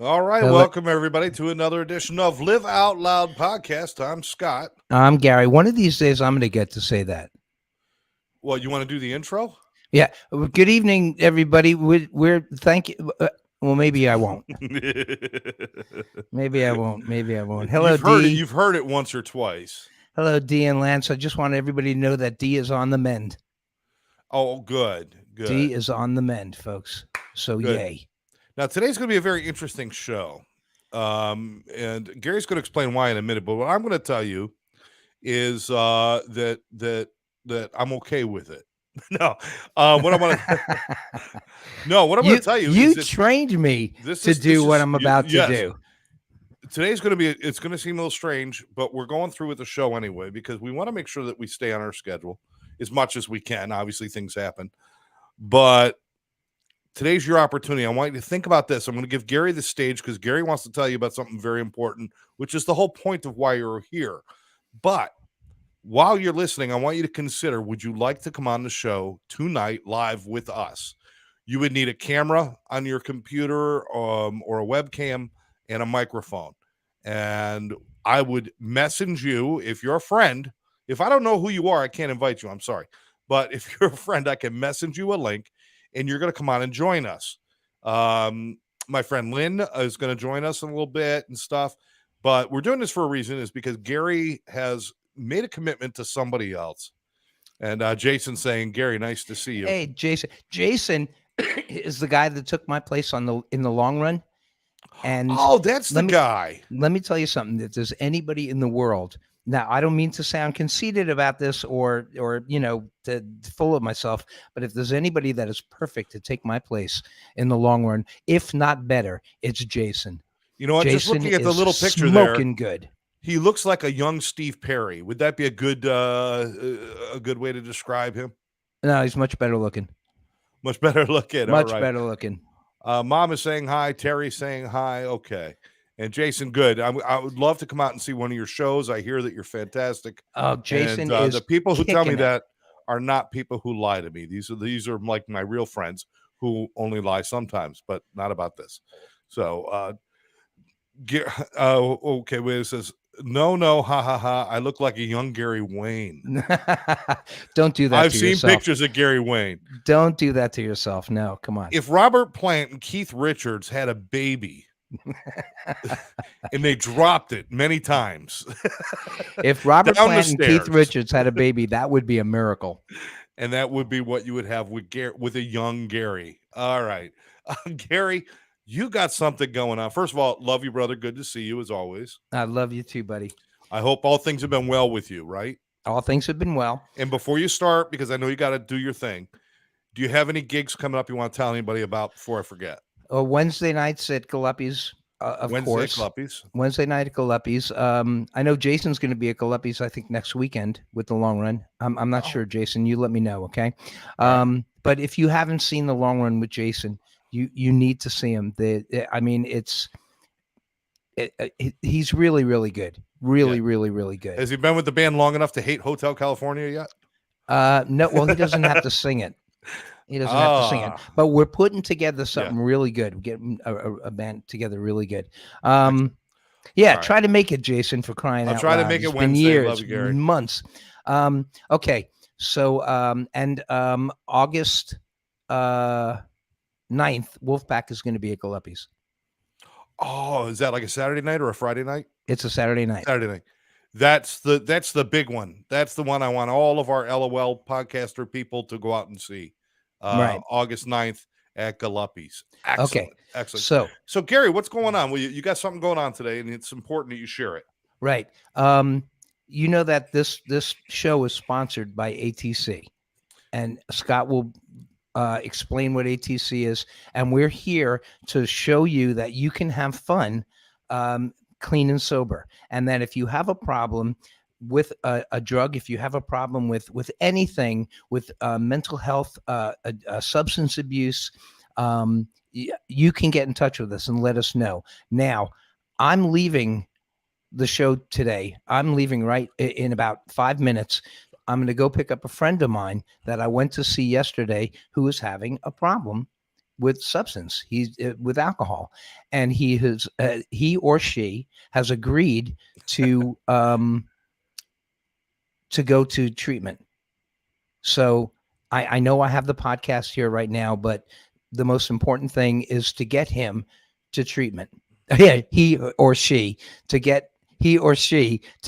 All right, welcome everybody to another edition of Live Out Loud podcast. I'm Scott. I'm Gary. One of these days, I'm going to get to say that. Well, you want to do the intro? Yeah. Good evening, everybody. We're thank you. Well, maybe I won't. Maybe I won't. Hello, D. You've heard it once or twice. Hello, D and Lance. I just want everybody to know that D is on the mend. Oh, good. D is on the mend, folks. So good. Yay. Now, today's going to be a very interesting show. And Gary's going to explain why in a minute. But what I'm going to tell you is that I'm okay with it. No, what I'm going to tell you. You trained me to do what I'm about to do. Today's going to be, it's going to seem a little strange, but we're going through with the show anyway, because we want to make sure that we stay on our schedule as much as we can. Obviously things happen, but today's your opportunity. I want you to think about this. I'm going to give Gary the stage because Gary wants to tell you about something very important, which is the whole point of why you're here. But while you're listening, I want you to consider, would you like to come on the show tonight live with us? You would need a camera on your computer or a webcam and a microphone. And I would message you if you're a friend. If I don't know who you are, I can't invite you. I'm sorry. But if you're a friend, I can message you a link and you're going to come on and join us. My friend Lynn is going to join us in a little bit and stuff. But we're doing this for a reason, is because Gary has made a commitment to somebody else. And Jason's saying, Gary, nice to see you. Hey, Jason. Jason is the guy that took my place in the long run. And that's the guy. Let me tell you something. If there's anybody in the world, now I don't mean to sound conceited about this or full of myself, but if there's anybody that is perfect to take my place in the long run, if not better, it's Jason. You know what? Jason just looking at the little picture smoking good. He looks like a young Steve Perry. Would that be a good way to describe him? No, he's much better looking. Much better looking. Much better looking. Mom is saying hi. Terry's saying hi. Okay. And Jason, good. I would love to come out and see one of your shows. I hear that you're fantastic. Oh, Jason is the people who tell me that are not people who lie to me. These are like my real friends who only lie sometimes, but not about this. So, okay. Wait, it says, no, ha ha ha. I look like a young Gary Wayne. Don't do that. I've seen pictures of Gary Wayne. Don't do that to yourself. No, come on. If Robert Plant and Keith Richards had a baby and they dropped it many times, if Robert Plant and Keith Richards had a baby, that would be a miracle. And that would be what you would have with a young Gary. All right, Gary. You got something going on. First of all, love you, brother. Good to see you as always. I love you too, buddy. I hope all things have been well with you, right? All things have been well. And before you start, because I know you got to do your thing, do you have any gigs coming up you want to tell anybody about before I forget? Wednesday nights at Galuppi's, of course. Wednesday night at Galuppi's. I know Jason's going to be at Galuppi's, I think, next weekend with the long run. I'm not sure, Jason. You let me know, okay? But if you haven't seen the long run with Jason, you need to see him. He's really, really good. Really, really good. Has he been with the band long enough to hate Hotel California yet? No. Well, he doesn't have to sing it. He doesn't have to sing it. But we're putting together something really good. We're getting a band together really good. Try to make it, Jason, for crying out loud. I'll try to make it Wednesday. Years, love you, Gary. Months. Okay. So August 9th, Wolfpack is going to be at Galuppi's. Oh, is that like a Saturday night or a Friday night? It's a Saturday night. Saturday night. That's the big one. That's the one I want all of our LOL podcaster people to go out and see. Right. August 9th at Galuppi's. Excellent. Okay. Excellent. So Gary, what's going on? Well, you got something going on today, and it's important that you share it. Right. You know that this show is sponsored by ATC, and Scott will explain what ATC is, and we're here to show you that you can have fun, clean and sober, and that if you have a problem with a drug, if you have a problem with anything, with mental health, substance abuse, you can get in touch with us and let us know. Now, I'm leaving the show today. I'm leaving right in about 5 minutes. I'm going to go pick up a friend of mine that I went to see yesterday who is having a problem with substance. He's with alcohol, and he or she has agreed to go to treatment. So I know I have the podcast here right now, but the most important thing is to get him to treatment. Yeah, he or she to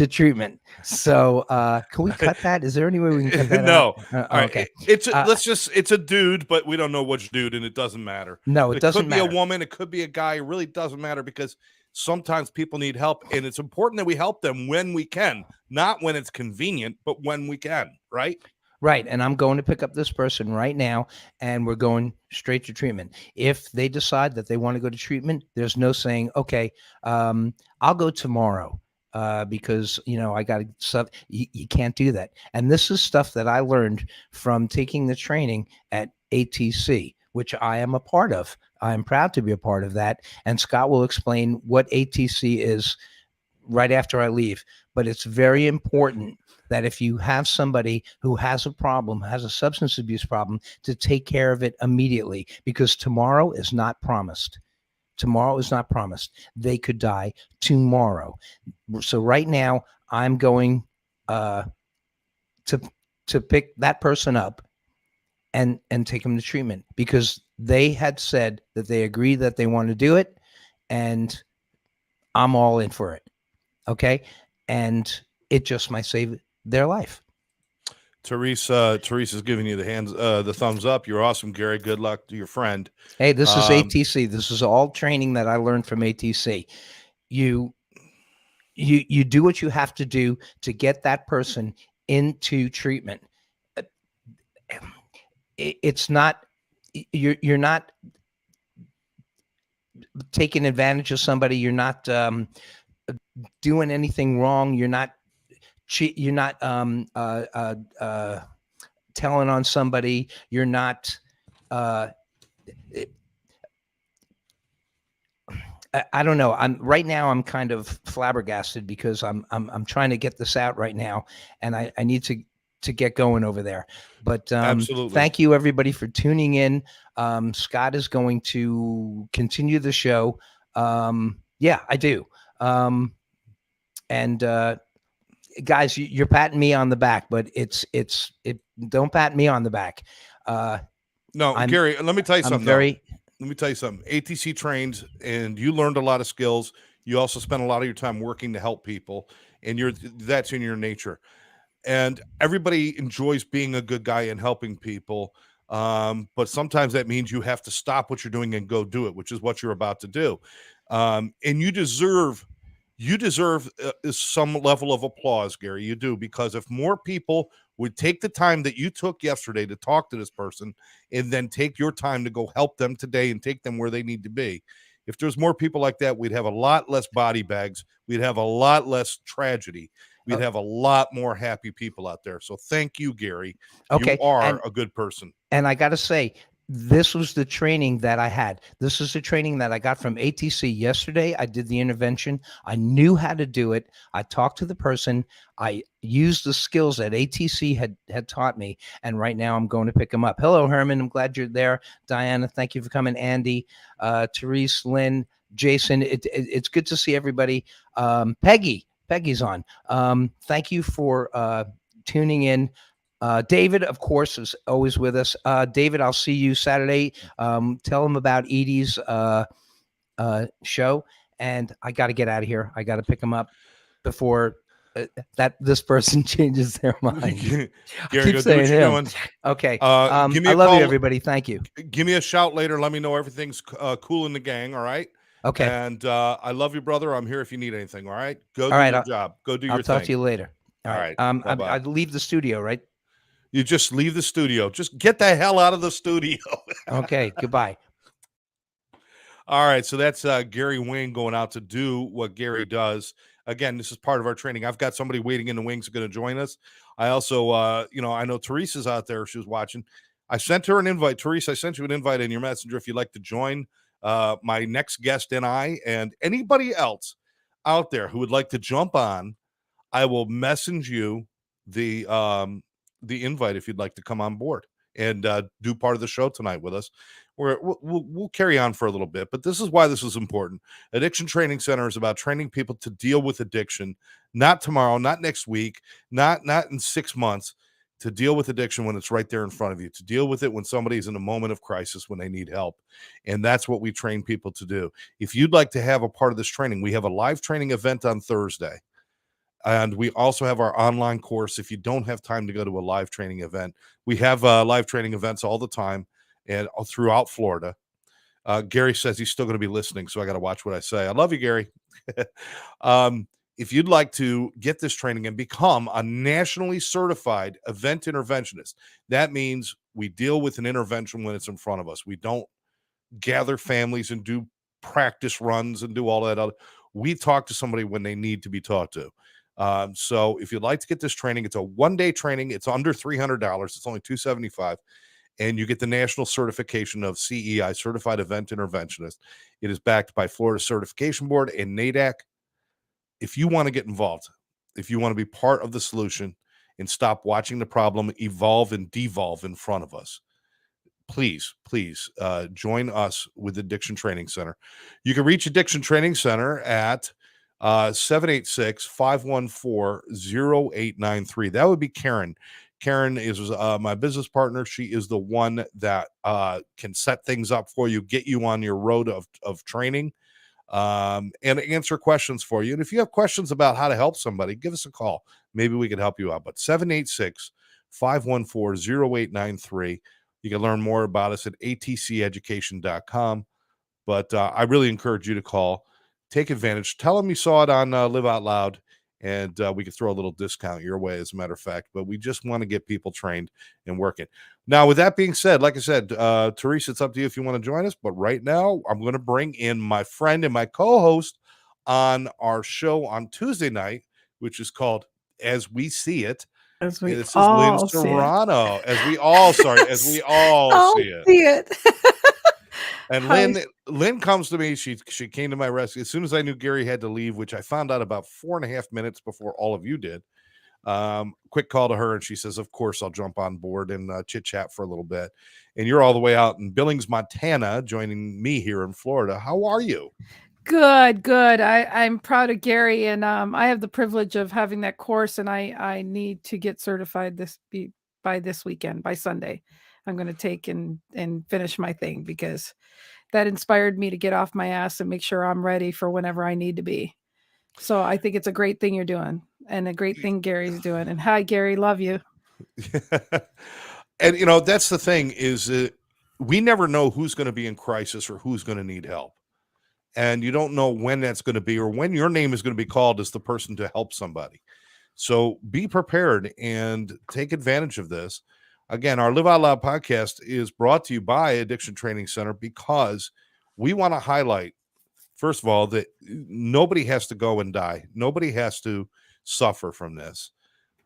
treatment. So can we cut that? Is there any way we can cut that No. out? All right. Okay. It's it's a dude, but we don't know which dude, and it doesn't matter. No, it doesn't could matter. be a woman, it could be a guy. It really doesn't matter, because sometimes people need help, and it's important that we help them when we can, not when it's convenient, but when we can, right? Right. And I'm going to pick up this person right now, and we're going straight to treatment. If they decide that they want to go to treatment, there's no saying, okay, I'll go tomorrow because, I got stuff. You can't do that. And this is stuff that I learned from taking the training at ATC, which I am a part of. I am proud to be a part of that. And Scott will explain what ATC is right after I leave. But it's very important that if you have somebody who has a problem, has a substance abuse problem, to take care of it immediately, because tomorrow is not promised. Tomorrow is not promised. They could die tomorrow. So right now, I'm going to pick that person up and take them to treatment, because they had said that they agree that they want to do it, and I'm all in for it. Okay. And it just might save their life. Teresa's giving you the thumbs up. You're awesome, Gary. Good luck to your friend. Hey, this is ATC. This is all training that I learned from ATC. You do what you have to do to get that person into treatment. It's not, you're not taking advantage of somebody. You're not doing anything wrong. You're not telling on somebody. You're not I don't know. Right now I'm kind of flabbergasted, because I'm trying to get this out right now, and I need to get going over there. But Absolutely. Thank you, everybody, for tuning in. Scott is going to continue the show. Yeah, I do. And guys, you're patting me on the back, but it don't pat me on the back. No, Gary, let me tell you something. Let me tell you something. ATC trains, and you learned a lot of skills. You also spent a lot of your time working to help people, and that's in your nature. And everybody enjoys being a good guy and helping people. But sometimes that means you have to stop what you're doing and go do it, which is what you're about to do. And you deserve some level of applause, Gary. You do, because if more people would take the time that you took yesterday to talk to this person, and then take your time to go help them today and take them where they need to be. If there's more people like that, we'd have a lot less body bags. We'd have a lot less tragedy. We'd have a lot more happy people out there. So thank you, Gary. Okay. You are a good person. And I got to say, this was the training that I had. This is the training that I got from ATC yesterday. I did the intervention. I knew how to do it. I talked to the person. I used the skills that ATC had taught me. And right now I'm going to pick them up. Hello, Herman. I'm glad you're there. Diana, thank you for coming. Andy, Therese, Lynn, Jason. It's good to see everybody. Peggy's on. Thank you for tuning in. David, of course, is always with us. David, I'll see you Saturday. Tell him about Edie's show. And I got to get out of here. I got to pick him up before this person changes their mind. Gary, go do what you're doing. Okay. I love you, everybody. Thank you. Give me a shout later. Let me know everything's cool in the gang. All right. Okay. And I love you, brother. I'm here if you need anything. All right. Go do your job. Go do your thing. I'll talk to you later. All right. I leave the studio, right? You just leave the studio. Just get the hell out of the studio. Okay. Goodbye. All right. So that's Gary Wing going out to do what Gary does. Again, this is part of our training. I've got somebody waiting in the wings going to join us. I also, I know Teresa's out there. She was watching. I sent her an invite. Teresa, I sent you an invite in your messenger if you'd like to join my next guest and anybody else out there who would like to jump on. I will message you the invite if you'd like to come on board and do part of the show tonight with us. we'll carry on for a little bit, but this is why this is important. Addiction Training Center is about training people to deal with addiction, not tomorrow, not next week, not in 6 months, to deal with addiction when it's right there in front of you, to deal with it when somebody's in a moment of crisis, when they need help. And that's what we train people to do. If you'd like to have a part of this training, we have a live training event on Thursday. And we also have our online course. If you don't have time to go to a live training event, we have live training events all the time and throughout Florida. Gary says he's still going to be listening, so I got to watch what I say. I love you, Gary. If you'd like to get this training and become a nationally certified event interventionist, that means we deal with an intervention when it's in front of us. We don't gather families and do practice runs and do all that other. We talk to somebody when they need to be talked to. So if you'd like to get this training, it's a one-day training. It's under $300. It's only $275. And you get the national certification of CEI, Certified Event Interventionist. It is backed by Florida Certification Board and NADAC. If you want to get involved, if you want to be part of the solution and stop watching the problem evolve and devolve in front of us, please join us with Addiction Training Center. You can reach Addiction Training Center at 786-514-0893. That would be Karen. Karen is my business partner. She is the one that can set things up for you, get you on your road of training, and answer questions for you. And if you have questions about how to help somebody, give us a call. Maybe we can help you out. But 786-514-0893. You can learn more about us at atceducation.com. But I really encourage you to call. Take advantage. Tell them you saw it on Live Out Loud, and we could throw a little discount your way, as a matter of fact. But we just want to get people trained and working. Now, with that being said, like I said, Teresa, it's up to you if you want to join us. But right now, I'm going to bring in my friend and my co-host on our show on Tuesday night, which is called As We See It. As we This is all Lynn see Serrano. As we all see it. see it. And Hi. Lynn comes to me. She came to my rescue as soon as I knew Gary had to leave, which I found out about 4.5 minutes before all of you did. Quick call to her, and she says, "Of course, I'll jump on board and chit chat for a little bit." And you're all the way out in Billings, Montana, joining me here in Florida. How are you? Good. I'm proud of Gary, and I have the privilege of having that course, and I need to get certified by this weekend, by Sunday. I'm going to take and finish my thing, because that inspired me to get off my ass and make sure I'm ready for whenever I need to be. So I think it's a great thing you're doing, and a great thing Gary's doing. And hi, Gary, love you. And that's the thing, is we never know who's going to be in crisis or who's going to need help. And you don't know when that's going to be, or when your name is going to be called as the person to help somebody. So be prepared and take advantage of this. Again, our Live Out Loud podcast is brought to you by Addiction Training Center, because we want to highlight, first of all, that nobody has to go and die. Nobody has to suffer from this.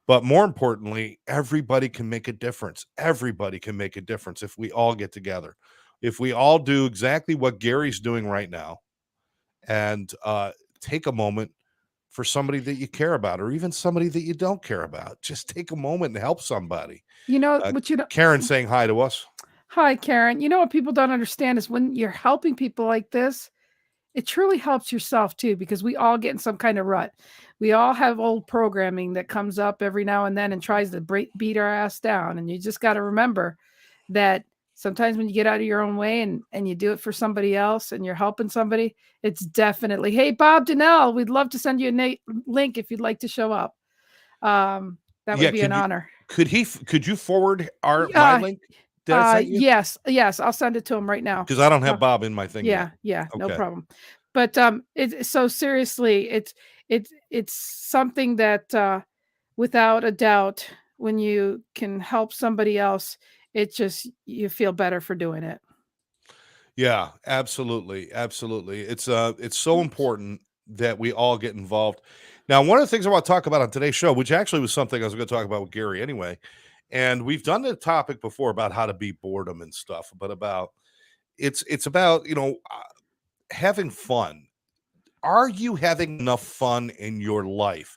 But more importantly, everybody can make a difference. Everybody can make a difference if we all get together. If we all do exactly what Gary's doing right now, and take a moment for somebody that you care about, or even somebody that you don't care about. Just take a moment and help somebody. Karen saying hi to us. Hi, Karen. You know what people don't understand is when you're helping people like this, it truly helps yourself too, because we all get in some kind of rut. We all have old programming that comes up every now and then and tries to beat our ass down. And you just got to remember that sometimes when you get out of your own way and you do it for somebody else and you're helping somebody, it's definitely, hey, Bob Donnell, we'd love to send you a link if you'd like to show up. That would be an honor. Could you forward my link? Yes, I'll send it to him right now, because I don't have Bob in my thing. Yeah, okay. No problem. But it's so seriously, it's something that without a doubt, when you can help somebody else, you feel better for doing it. Yeah, absolutely. It's so important that we all get involved. Now, one of the things I want to talk about on today's show, which actually was something I was going to talk about with Gary anyway, and we've done the topic before about how to beat boredom and stuff, but it's about having fun. Are you having enough fun in your life?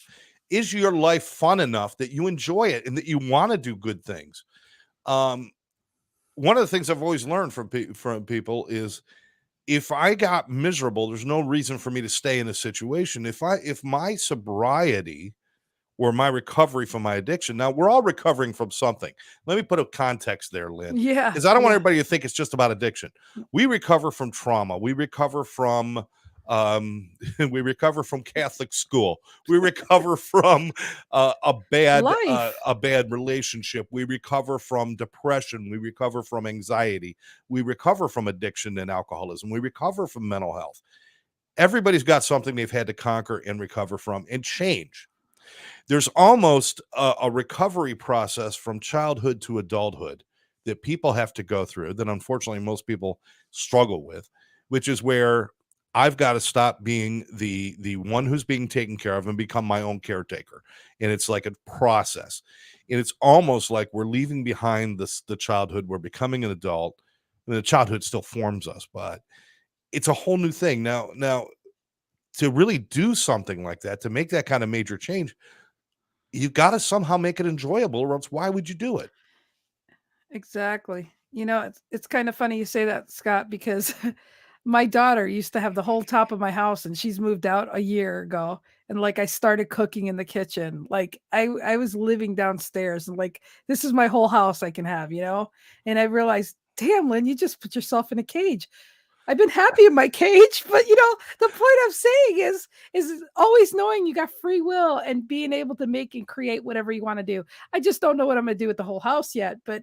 Is your life fun enough that you enjoy it and that you want to do good things? one of the things I've always learned from people is if I got miserable, there's no reason for me to stay in a situation. If my sobriety or my recovery from my addiction, now we're all recovering from something. Let me put a context there, Lynn, Yeah. because I don't want yeah. everybody to think it's just about addiction. We recover from trauma. We recover from we recover from Catholic school. We recover from a bad relationship. We recover from depression. We recover from anxiety. We recover from addiction and alcoholism. We recover from mental health. Everybody's got something they've had to conquer and recover from and change. There's almost a recovery process from childhood to adulthood that people have to go through that unfortunately most people struggle with, which is where I've got to stop being the one who's being taken care of and become my own caretaker. And it's like a process. And it's almost like we're leaving behind the childhood. We're becoming an adult. And the childhood still forms us, but it's a whole new thing. Now, to really do something like that, to make that kind of major change, you've got to somehow make it enjoyable, or else why would you do it? Exactly. It's kind of funny you say that, Scott, because my daughter used to have the whole top of my house, and she's moved out a year ago. And like I started cooking in the kitchen. Like I was living downstairs, and like this is my whole house I can have, And I realized, damn, Lynn, you just put yourself in a cage. I've been happy in my cage, but the point I'm saying is always knowing you got free will and being able to make and create whatever you want to do. I just don't know what I'm going to do with the whole house yet, but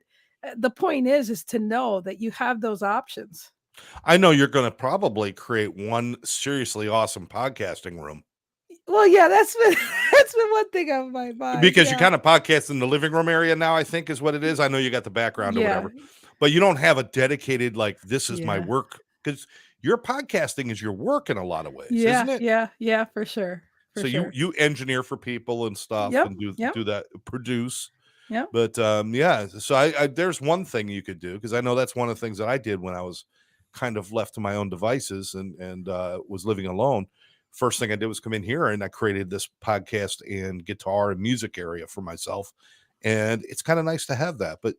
the point is to know that you have those options. I know you're going to probably create one seriously awesome podcasting room. Well, yeah, that's been one thing on my mind. Because you kind of podcast in the living room area now, I think is what it is. I know you got the background or whatever, but you don't have a dedicated, like, this is my work, because your podcasting is your work in a lot of ways, isn't it? Yeah, for sure. You engineer for people and stuff and do that, produce. Yeah. But so I there's one thing you could do, because I know that's one of the things that I did when I was kind of left to my own devices and was living alone. First thing I did was come in here and I created this podcast and guitar and music area for myself. And it's kind of nice to have that, but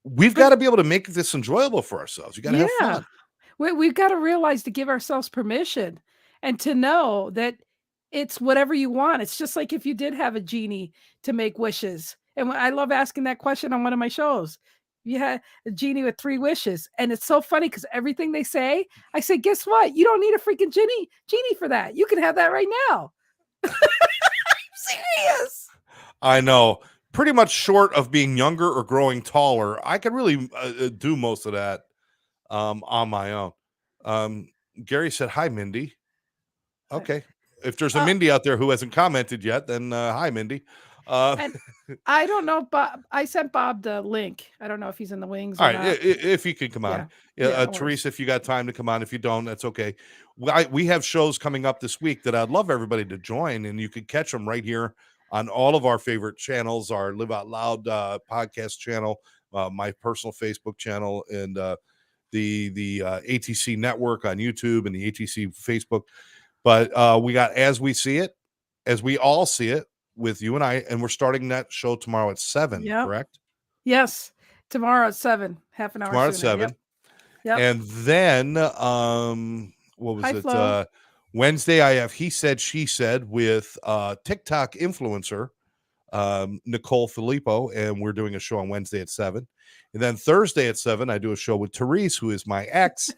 we've got to be able to make this enjoyable for ourselves. You got to have fun. We've got to realize to give ourselves permission and to know that it's whatever you want. It's just like if you did have a genie to make wishes. And I love asking that question on one of my shows. You had a genie with 3 wishes. And it's so funny because everything they say, I say, guess what? You don't need a freaking genie for that. You can have that right now. I'm serious. I know. Pretty much short of being younger or growing taller, I could really do most of that on my own. Gary said, hi, Mindy. Okay. If there's a Mindy out there who hasn't commented yet, then hi, Mindy. And I don't know, Bob. I sent Bob the link. I don't know if he's in the wings. All right, if you could come on, Teresa, if you got time to come on. If you don't, that's okay. We have shows coming up this week that I'd love everybody to join, and you could catch them right here on all of our favorite channels: our Live Out Loud podcast channel, my personal Facebook channel, and the ATC network on YouTube and the ATC Facebook. But we got As We See It, As We All See It, with you and I, and we're starting that show tomorrow at 7, correct? Yes, tomorrow at 7, half an hour. Tomorrow at 7. Yep. And then what was it? Wednesday I have He Said, She Said with TikTok influencer Nicole Filippo, and we're doing a show on Wednesday at 7. And then Thursday at 7, I do a show with Therese, who is my ex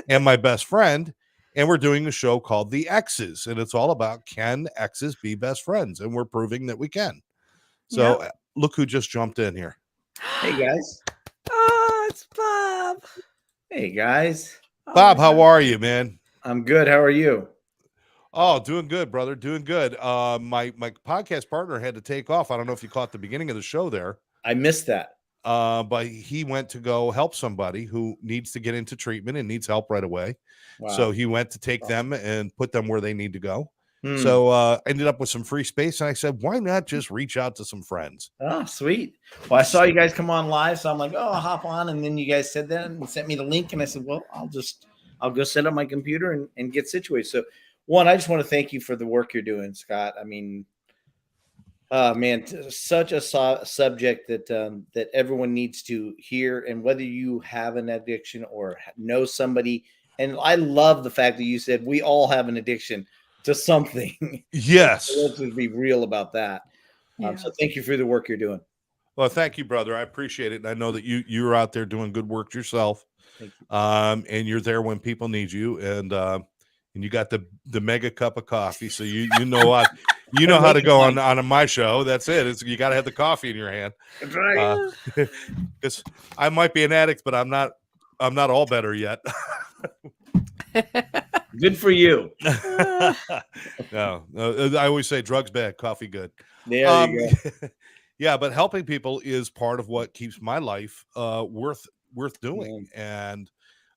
and my best friend. And we're doing a show called The Exes, and it's all about, can exes be best friends? And we're proving that we can. So look who just jumped in here. Hey, guys. Oh, it's Bob. Hey, guys. Bob, how are you, man? I'm good. How are you? Oh, doing good, brother. Doing good. My podcast partner had to take off. I don't know if you caught the beginning of the show there. I missed that. But he went to go help somebody who needs to get into treatment and needs help right away. Wow. So he went to take them and put them where they need to go. So ended up with some free space. And I said, why not just reach out to some friends? Oh, sweet. Well, I saw you guys come on live. So I'm like, oh, I'll hop on. And then you guys said that and sent me the link. And I said, well, I'll go set up my computer and get situated. So one, I just want to thank you for the work you're doing, Scott. I mean, Man, such a subject that that everyone needs to hear, and whether you have an addiction or know somebody, and I love the fact that you said we all have an addiction to something. Yes. Let's just be real about that. Yeah. So thank you for the work you're doing. Well, thank you, brother. I appreciate it. And I know that you're out there doing good work yourself. Thank you. And you're there when people need you. And you got the mega cup of coffee. So you know what, you know how to go on my show. That's it. You got to have the coffee in your hand. That's right. Because I might be an addict, but I'm not all better yet. Good for you. No, I always say drugs bad, coffee good. There you go. Yeah, but helping people is part of what keeps my life worth doing. And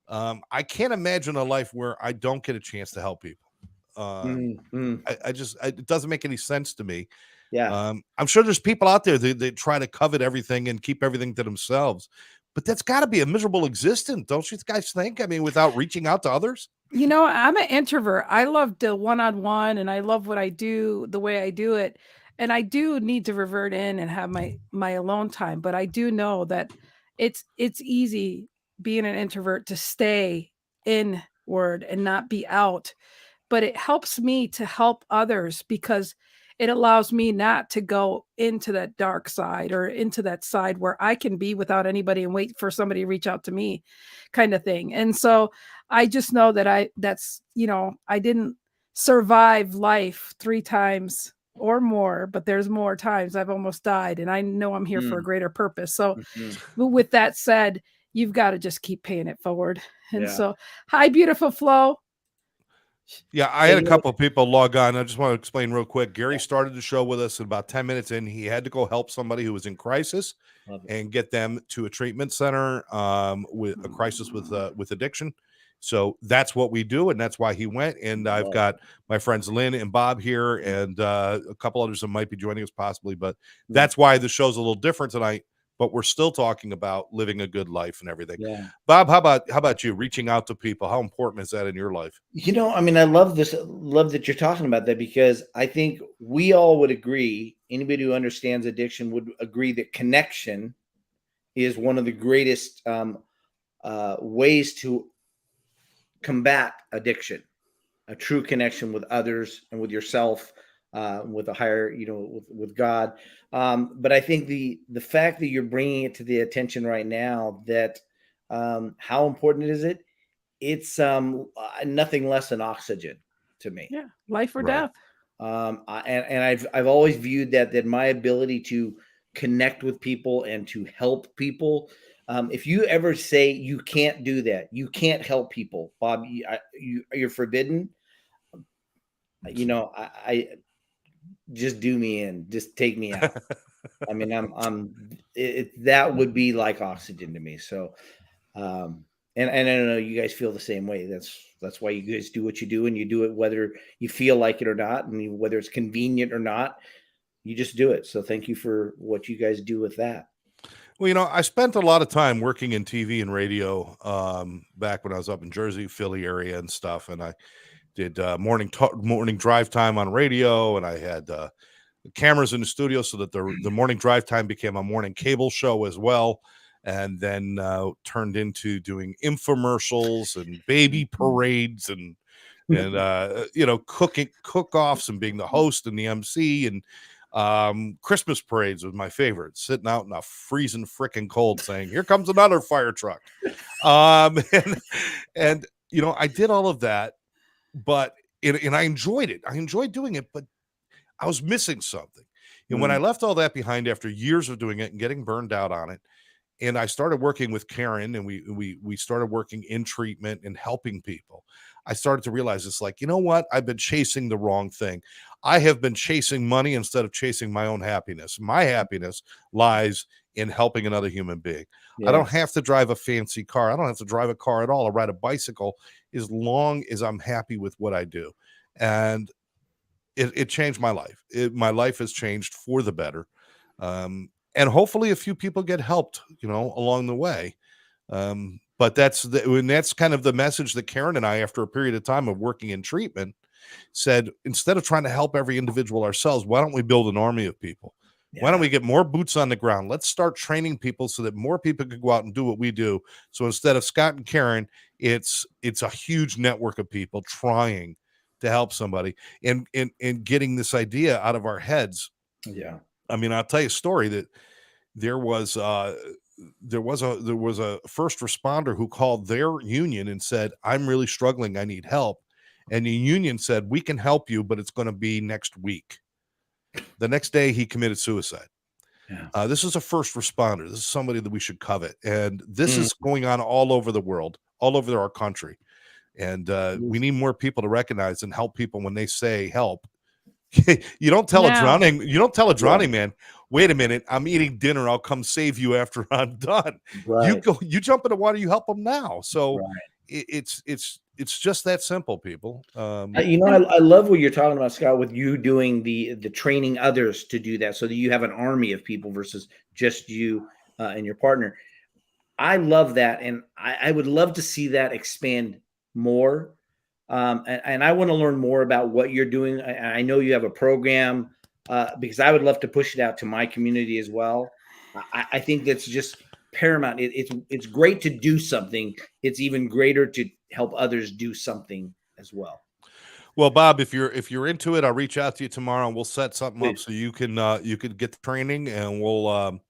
I can't imagine a life where I don't get a chance to help people. It doesn't make any sense to me. Yeah. I'm sure there's people out there that try to covet everything and keep everything to themselves, but that's got to be a miserable existence, don't you guys think? I mean, without reaching out to others. You know, I'm an introvert. I love the one-on-one, and I love what I do, the way I do it. And I do need to revert in and have my alone time, but I do know that it's easy being an introvert to stay inward and not be out. But it helps me to help others because it allows me not to go into that dark side or into that side where I can be without anybody and wait for somebody to reach out to me, kind of thing. And so I just know that I didn't survive life 3 times or more, but there's more times I've almost died, and I know I'm here for a greater purpose. So with that said, you've got to just keep paying it forward. And so, hi, beautiful Flo. Yeah, I had a couple of people log on. I just want to explain real quick. Gary started the show with us, and about 10 minutes in, he had to go help somebody who was in crisis and get them to a treatment center with a crisis with addiction. So that's what we do, and that's why he went. And I've got my friends Lynn and Bob here, and a couple others that might be joining us possibly. But that's why the show's a little different tonight. But we're still talking about living a good life and everything. Yeah. Bob, how about you reaching out to people? How important is that in your life? You know, I mean, I love that you're talking about that, because I think we all would agree, anybody who understands addiction would agree that connection is one of the greatest ways to combat addiction. A true connection with others and with yourself, with a higher, with God. But I think the fact that you're bringing it to the attention right now, that how important is it? It's nothing less than oxygen to me. Yeah, life or death. I've always viewed that my ability to connect with people and to help people. If you ever say you can't do that, you can't help people, Bob, you're forbidden. I just do me in, just take me out. I mean, that would be like oxygen to me. So, and I know you guys feel the same way. That's why you guys do what you do, and you do it whether you feel like it or not, and whether it's convenient or not, you just do it. So thank you for what you guys do with that. Well, I spent a lot of time working in TV and radio back when I was up in Jersey, Philly area and stuff. And I did morning drive time on radio, and I had cameras in the studio so that the morning drive time became a morning cable show as well. And then turned into doing infomercials and baby parades and cooking cook-offs and being the host and the MC, and Christmas parades was my favorite, sitting out in a freezing freaking cold saying, "Here comes another fire truck." And I did all of that, but I enjoyed it. I enjoyed doing it, but I was missing something. And when I left all that behind after years of doing it and getting burned out on it, and I started working with Karen, and we started working in treatment and helping people, I started to realize it's like, you know what? I've been chasing the wrong thing. I have been chasing money instead of chasing my own happiness. My happiness lies in helping another human being. Yeah. I don't have to drive a fancy car. I don't have to drive a car at all or ride a bicycle, as long as I'm happy with what I do. And it changed my life. My life has changed for the better. And hopefully a few people get helped, along the way. But that's kind of the message that Karen and I, after a period of time of working in treatment, said, instead of trying to help every individual ourselves, why don't we build an army of people? Why don't we get more boots on the ground? Let's start training people so that more people could go out and do what we do. So instead of Scott and Karen, it's a huge network of people trying to help somebody and getting this idea out of our heads. Yeah. I mean, I'll tell you a story that there was a first responder who called their union and said, I'm really struggling. I need help. And the union said, we can help you, but it's going to be next week. The next day he committed suicide. Yeah. This is a first responder. This is somebody that we should covet. And this is going on all over the world, all over our country. And we need more people to recognize and help people when they say help. You don't tell a drowning man, wait a minute, I'm eating dinner, I'll come save you after I'm done. Right. You jump in the water, you help them now. So Right. it's just that simple, people. I love what you're talking about, Scott, with you doing the training others to do that, so that you have an army of people versus just you and your partner. I love that, and I would love to see that expand more. And I want to learn more about what you're doing. I know you have a program because I would love to push it out to my community as well. I think that's just paramount. It's great to do something. It's even greater to help others do something as well. Well, Bob, if you're into it, I'll reach out to you tomorrow and we'll set something up Please. so you can get the training and we'll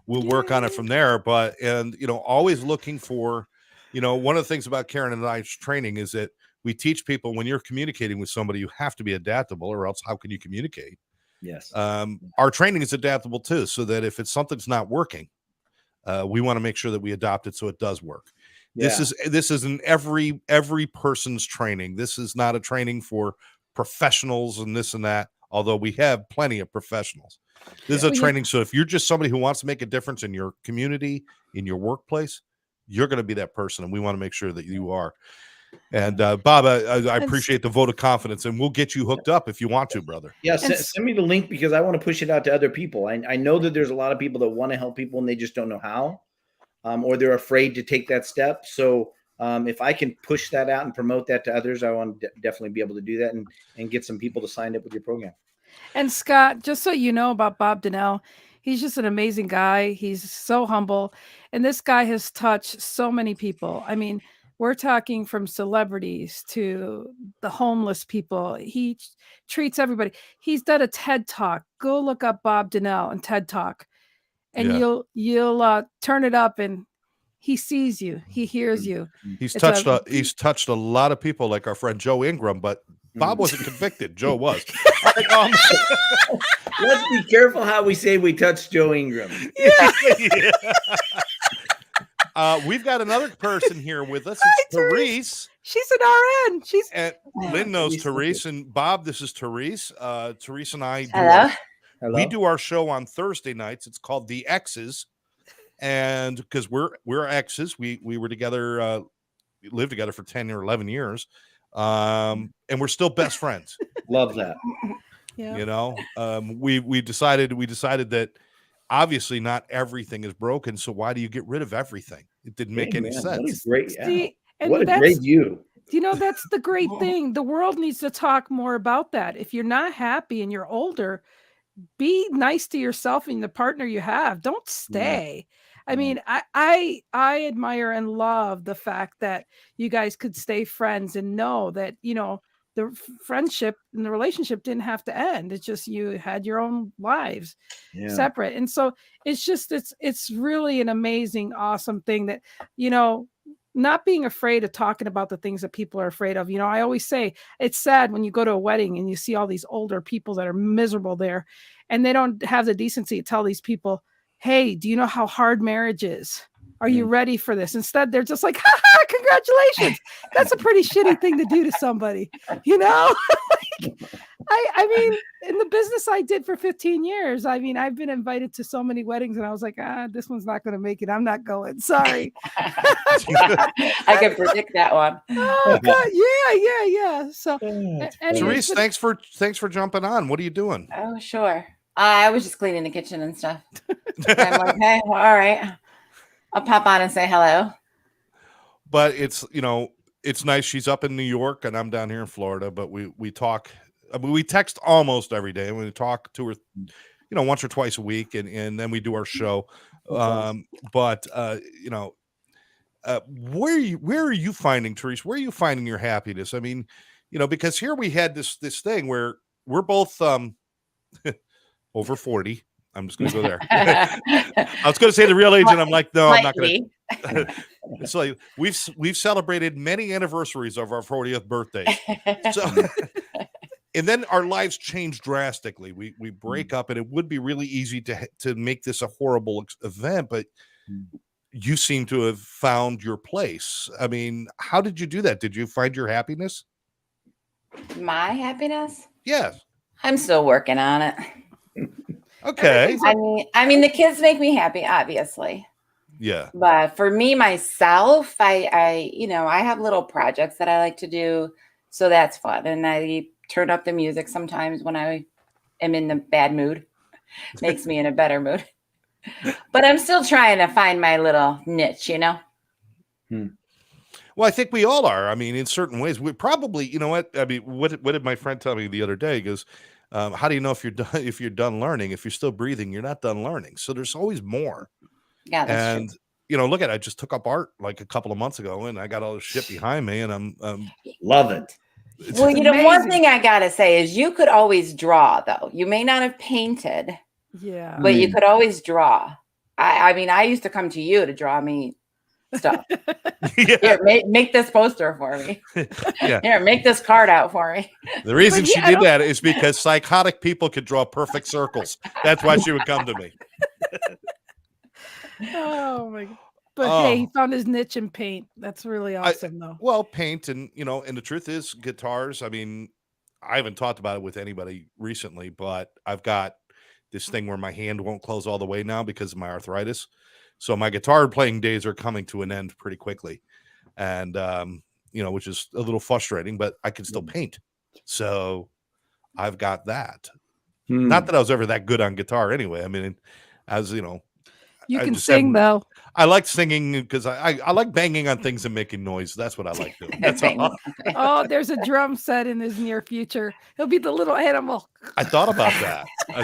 work on it from there. But always looking for, one of the things about Karen and I's training is that we teach people when you're communicating with somebody, you have to be adaptable, or else how can you communicate? Yes. Our training is adaptable too, so that if something's not working, we want to make sure that we adopt it so it does work. Yeah. This is in every person's training. This is not a training for professionals and this and that, although we have plenty of professionals. This is a training. So if you're just somebody who wants to make a difference in your community, in your workplace, you're going to be that person. And we want to make sure that you are. And Bob, I appreciate the vote of confidence, and we'll get you hooked up if you want to, brother. Yeah, send me the link because I want to push it out to other people. I know that there's a lot of people that want to help people and they just don't know how, or they're afraid to take that step. So if I can push that out and promote that to others, I want to definitely be able to do that and get some people to sign up with your program. And Scott, just so you know about Bob Donnell, he's just an amazing guy. He's so humble. And this guy has touched so many people. I mean, we're talking from celebrities to the homeless people. He treats everybody. He's done a TED Talk. Go look up Bob Donnell and TED Talk, and you'll turn it up, and he sees you. He hears you. He's touched a lot of people, like our friend Joe Ingram, but Bob wasn't convicted. Joe was. Let's be careful how we say we touched Joe Ingram. Yeah. We've got another person here with us. It's Therese. She's an RN. And Lynn knows Therese, and Bob, this is Therese. Therese and I we do our show on Thursday nights. It's called The X's, and because we're exes, we were together, lived together for 10 or 11 years, and we're still best friends. Love that. Yeah. We decided that obviously not everything is broken, so why do you get rid of everything? It didn't make any sense. What a great view. That's the great thing. The world needs to talk more about that. If you're not happy and you're older, be nice to yourself and the partner you have. Don't stay. I mean, I admire and love the fact that you guys could stay friends and know that, the friendship and the relationship didn't have to end. It's just you had your own lives separate. And so it's really an amazing, awesome thing that, not being afraid of talking about the things that people are afraid of. I always say it's sad when you go to a wedding and you see all these older people that are miserable there and they don't have the decency to tell these people, hey, do you know how hard marriage is? Are you ready for this? Instead, they're just like, ha ha, congratulations. That's a pretty shitty thing to do to somebody, I mean, in the business I did for 15 years, I mean, I've been invited to so many weddings and I was like, this one's not going to make it. I'm not going. Sorry. I can predict that one. Oh, God. Yeah. So, Therese, thanks for jumping on. What are you doing? Oh, sure. I was just cleaning the kitchen and stuff. And I'm like, hey, well, all right. I'll pop on and say hello. But it's, it's nice. She's up in New York and I'm down here in Florida, but we talk. I mean, we text almost every day, and we talk to her, once or twice a week, and then we do our show. But where are you finding, Therese? Where are you finding your happiness? I mean, because here we had this thing where we're both over 40. I'm just going to go there. I was going to say the real age, and I'm like, no, I'm not going to. It's like we've celebrated many anniversaries of our 40th birthdays. So, and then our lives change drastically. We break up, and it would be really easy to make this a horrible event, but you seem to have found your place. I mean, how did you do that? Did you find your happiness? My happiness? Yes. I'm still working on it. Okay. I mean, the kids make me happy, obviously. Yeah. But for me, myself, I have little projects that I like to do. So that's fun. And I turn up the music sometimes when I am in the bad mood. Makes me in a better mood. But I'm still trying to find my little niche, Well, I think we all are. I mean, in certain ways, we probably, you know what? I mean, what did my friend tell me the other day? He goes, how do you know if you're done learning? If you're still breathing, you're not done learning. So there's always more. Yeah, that's true. Look at, I just took up art like a couple of months ago, and I got all this shit behind me, and I'm love it. Well, one thing I gotta say is you could always draw, though. You may not have painted, but you could always draw. I mean, I used to come to you to draw me stuff. Here, make this poster for me. Here, make this card out for me. The reason she did that is because psychotic people could draw perfect circles. That's why she would come to me. Oh my God. But hey, he found his niche in paint. That's really awesome, though. Well, paint, and and the truth is, guitars. I mean, I haven't talked about it with anybody recently, but I've got this thing where my hand won't close all the way now because of my arthritis. So my guitar playing days are coming to an end pretty quickly, and which is a little frustrating, but I can still paint. So I've got that. Not that I was ever that good on guitar anyway. I mean, as you can sing though. I like singing because I like banging on things and making noise. That's what I like doing. That's all. Oh, there's a drum set in his near future. He'll be the little animal. I thought about that. I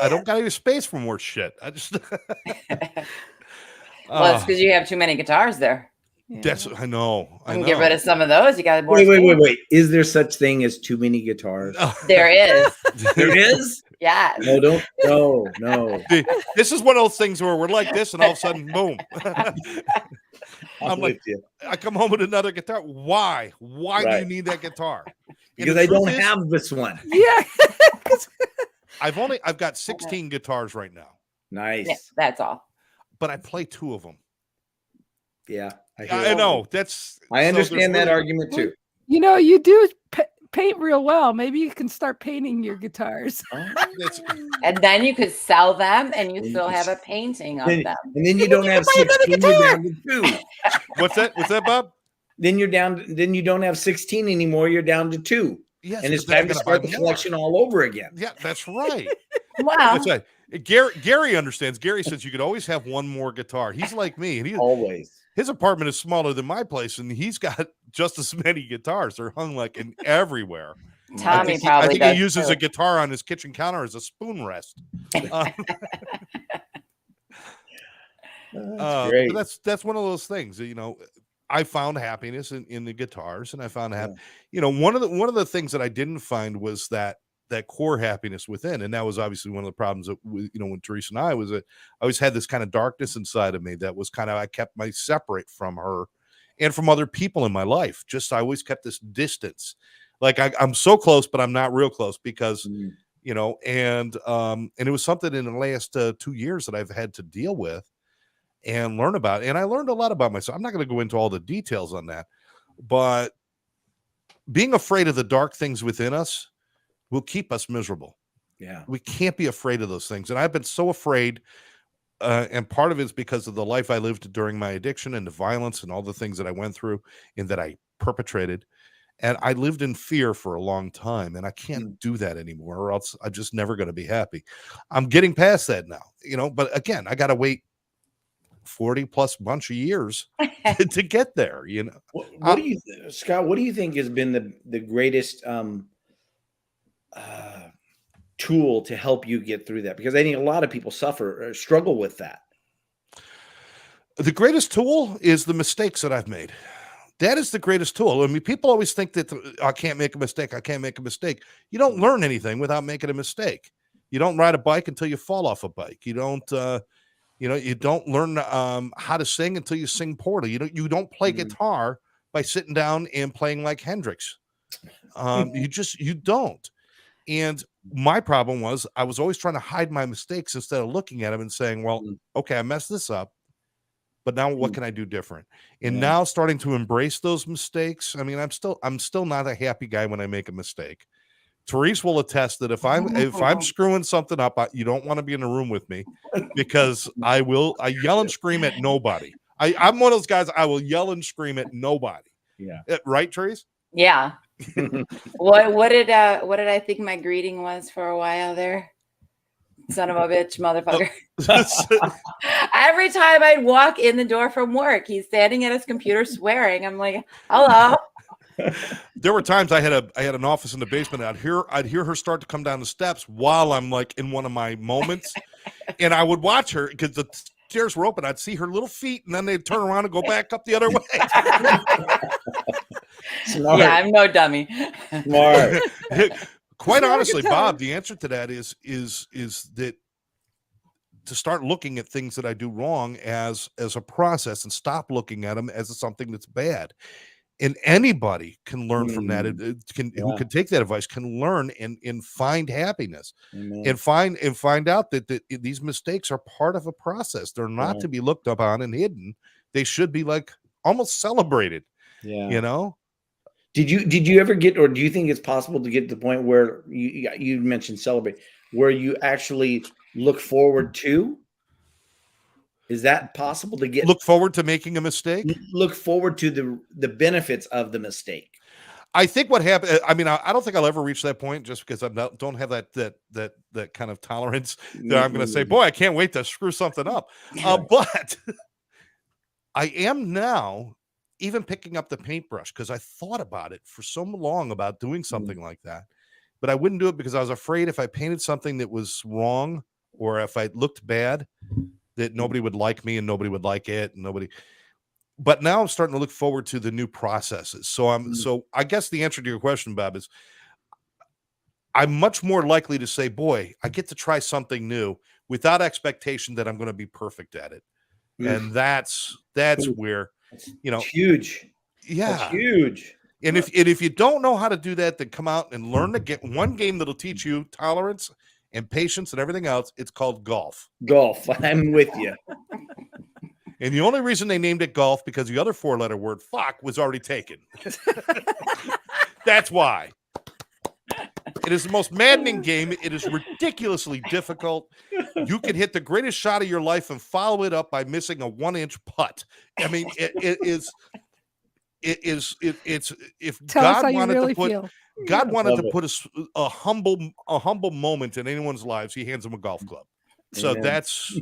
don't got any space for more shit. I just. Well, it's because you have too many guitars there. Yeah. I know. Get rid of some of those. You got more. Wait. Is there such thing as too many guitars? There is. There is? Yeah. No. This is one of those things where we're like this, and all of a sudden, boom. I'm like, I come home with another guitar. Why? Why do you need that guitar? Because I don't have this one. Yeah. I've got 16 guitars right now. Nice. Yeah, that's all. But I play 2 of them. Yeah. I know. I understand that argument too. You do paint real well. Maybe you can start painting your guitars. And then you could sell them, and you still have a painting of them. And then you don't have 16. You're down to 2. What's that, Bob? Then you're down. Then you don't have 16 anymore. You're down to 2. Yes, and it's time to start the collection all over again. Yeah, that's right. Wow. That's right. Gary understands. Gary says you could always have one more guitar. He's like me, and always. His apartment is smaller than my place, and he's got just as many guitars. They're hung like in everywhere. Tommy I think he uses a guitar on his kitchen counter as a spoon rest. Great. That's one of those things. I found happiness in the guitars, and I found one of the things that I didn't find was that core happiness within, and that was obviously one of the problems that when Teresa and I was I always had this kind of darkness inside of me that was I kept my separate from her and from other people in my life. I always kept this distance, like I'm so close, but I'm not real close because and it was something in the last 2 years that I've had to deal with and learn about, and I learned a lot about myself. I'm not going to go into all the details on that, but being afraid of the dark things within us will keep us miserable. Yeah. We can't be afraid of those things. And I've been so afraid. And part of it is because of the life I lived during my addiction and the violence and all the things that I went through and that I perpetrated. And I lived in fear for a long time, and I can't do that anymore, or else I'm just never going to be happy. I'm getting past that now, but again, I got to wait 40 plus bunch of years to get there, you know. What do you, Scott? What do you think has been the greatest tool to help you get through that? Because I think a lot of people suffer or struggle with that. The greatest tool is the mistakes that I've made. That is the greatest tool. I mean, people always think that I can't make a mistake. I can't make a mistake. You don't learn anything without making a mistake. You don't ride a bike until you fall off a bike. You don't, you don't learn how to sing until you sing poorly. You don't play guitar by sitting down and playing like Hendrix. You don't. And my problem was I was always trying to hide my mistakes instead of looking at them and saying, well, okay, I messed this up, but now what can I do different? And now starting to embrace those mistakes. I mean, I'm still not a happy guy when I make a mistake. Therese will attest that if I'm screwing something up, you don't want to be in a room with me, because I yell and scream at nobody. I'm one of those guys. I will yell and scream at nobody. Yeah. Right, Therese? Yeah. What did I think my greeting was for a while there? Son of a bitch, motherfucker. Every time I'd walk in the door from work, he's standing at his computer swearing. I'm like, hello. There were times I had an office in the basement. I'd hear her start to come down the steps while I'm like in one of my moments, and I would watch her because the stairs were open. I'd see her little feet, and then they'd turn around and go back up the other way. Smart. Yeah, I'm no dummy. Smart. Quite honestly, Bob, the answer to that is that to start looking at things that I do wrong as a process and stop looking at them as something that's bad. And anybody can learn from that. Who can take that advice can learn and find happiness. and find out that these mistakes are part of a process. They're not to be looked upon and hidden. They should be like almost celebrated. Yeah. You know? Did you ever get, or do you think it's possible to get to the point where you mentioned celebrate, where you actually look forward to? Is that possible to get? Look forward to making a mistake? Look forward to the benefits of the mistake. I think what happened, I mean, I don't think I'll ever reach that point, just because I don't have that kind of tolerance that I'm going to say, boy, I can't wait to screw something up. But I am now even picking up the paintbrush, because I thought about it for so long about doing something like that, but I wouldn't do it because I was afraid if I painted something that was wrong, or if I looked bad, that nobody would like me and nobody would like it, and but now I'm starting to look forward to the new processes. So I guess the answer to your question, Bob, is I'm much more likely to say, boy, I get to try something new without expectation that I'm going to be perfect at it. And that's where, it's huge. Yeah. That's huge. And if you don't know how to do that, then come out and learn to get one game that'll teach you tolerance and patience and everything else. It's called golf. Golf. I'm with you. And the only reason they named it golf, because the other 4-letter word fuck was already taken. That's why. It is the most maddening game. It is ridiculously difficult. You can hit the greatest shot of your life and follow it up by missing a 1-inch putt. I mean, it's if Tell God us how you wanted really to put feel. God wanted to put a humble moment in anyone's lives, he hands them a golf club. So that's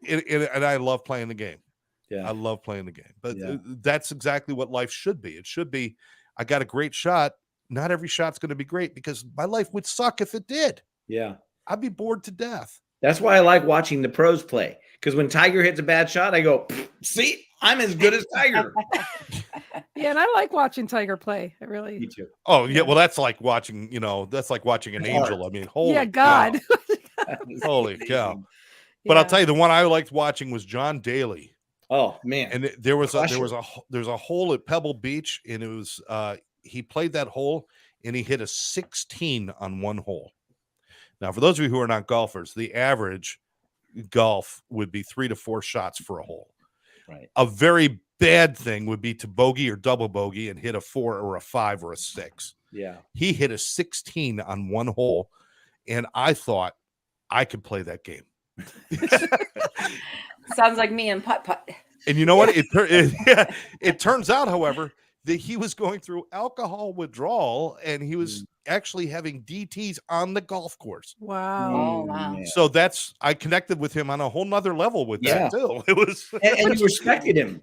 and I love playing the game. Yeah, I love playing the game. But that's exactly what life should be. It should be, I got a great shot. Not every shot's going to be great, because my life would suck if it did. Yeah. I'd be bored to death. That's why I like watching the pros play. Because when Tiger hits a bad shot, I go, see, I'm as good as Tiger. Yeah, and I like watching Tiger play. I really. Me too. Oh, yeah. Well, that's like watching, that's like watching an angel. I mean, holy God. cow. Holy cow. But I'll tell you, the one I liked watching was John Daly. Oh, man. And there's a hole at Pebble Beach, and it was he played that hole and he hit a 16 on one hole. Now, for those of you who are not golfers, the average golf would be 3 to 4 shots for a hole. Right. A very bad thing would be to bogey or double bogey and hit a 4 or a 5 or a 6. Yeah. He hit a 16 on one hole, and I thought I could play that game. Sounds like me and putt-putt. And you know what? It turns out, however, that he was going through alcohol withdrawal and he was actually having DTs on the golf course. Wow. Oh, wow. Yeah. So I connected with him on a whole nother level with that too. It was, and you respected him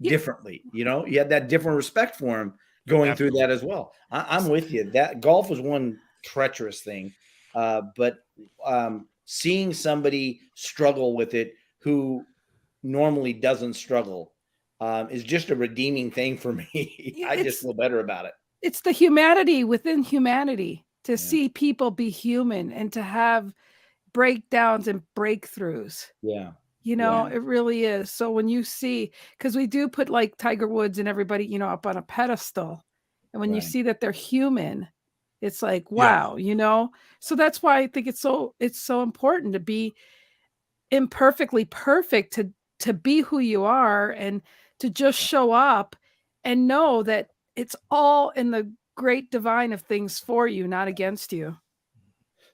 differently. You know, you had that different respect for him going through that as well. I'm with you. That golf was one treacherous thing, but seeing somebody struggle with it who normally doesn't struggle is just a redeeming thing for me. I just feel better about it. It's the humanity within humanity to see people be human and to have breakdowns and breakthroughs. Yeah. You know, it really is. So when you see, because we do put like Tiger Woods and everybody, you know, up on a pedestal. And when you see that they're human, it's like, wow, you know? So that's why I think it's so important to be imperfectly perfect, to be who you are and to just show up and know that it's all in the great divine of things for you, not against you.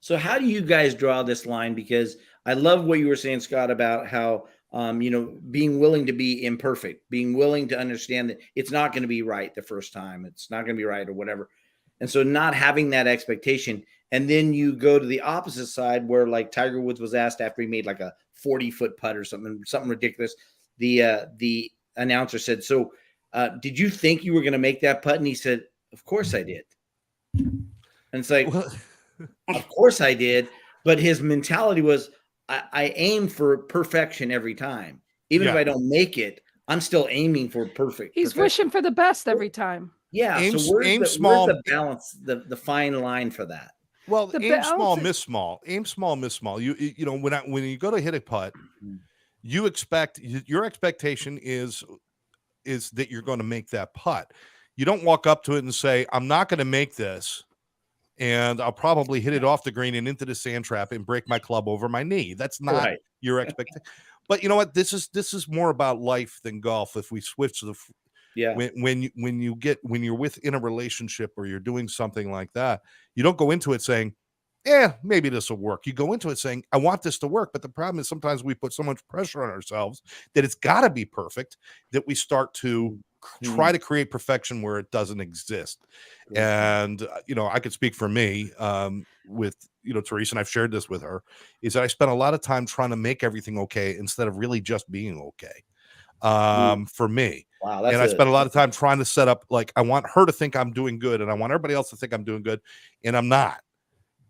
So how do you guys draw this line? Because I love what you were saying, Scott, about how, you know, being willing to be imperfect, being willing to understand that it's not going to be right the first time. It's not going to be right or whatever. And so not having that expectation. And then you go to the opposite side where like Tiger Woods was asked after he made like a 40-foot putt or something ridiculous. The announcer said, so did you think you were going to make that putt? And he said, of course I did. And it's like, of course I did. But his mentality was, I aim for perfection every time. Even if I don't make it, I'm still aiming for perfect. He's wishing for the best every time. Yeah. Aim, so where's small, the balance, the fine line for that? Well, aim small, miss small. Aim small, miss small. You know, when you go to hit a putt, you expect, your expectation is that you're going to make that putt. You don't walk up to it and say, I'm not going to make this, and I'll probably hit it off the green and into the sand trap and break my club over my knee. That's not your expectation. But you know what? This is more about life than golf. If we switch to when you're within a relationship or you're doing something like that, you don't go into it saying, maybe this will work. You go into it saying, I want this to work. But the problem is sometimes we put so much pressure on ourselves that it's got to be perfect that we start to try to create perfection where it doesn't exist. And, you know, I could speak for me with, you know, Teresa, and I've shared this with her, is that I spent a lot of time trying to make everything okay instead of really just being okay for me. Wow, and I spent a lot of time trying to set up, like, I want her to think I'm doing good and I want everybody else to think I'm doing good, and I'm not.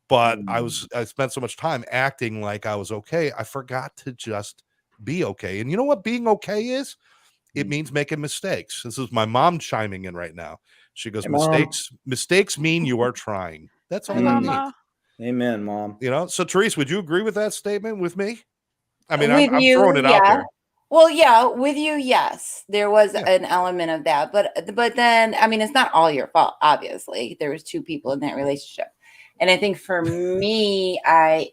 But I spent so much time acting like I was okay, I forgot to just be okay. And you know what being okay is? It means making mistakes. This is my mom chiming in right now. She goes, mistakes mean you are trying. That's all I need. Amen, Mom. You know, so Therese, would you agree with that statement with me? I mean, I'm throwing it out there. Well, yeah, with you, yes, there was an element of that, but then, I mean, it's not all your fault. Obviously, there was two people in that relationship, and I think for me, I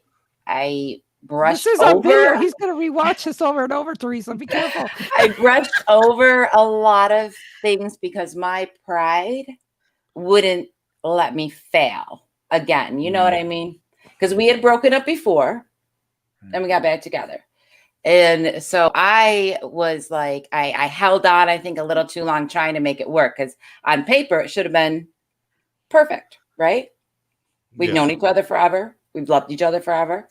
brushed over. He's going to rewatch this over and over, Teresa. Be careful. I brushed over a lot of things because my pride wouldn't let me fail again. You know what I mean? Because we had broken up before, and we got back together. And so I was like, I held on, I think, a little too long trying to make it work, because on paper, it should have been perfect, right? We've known each other forever. We've loved each other forever.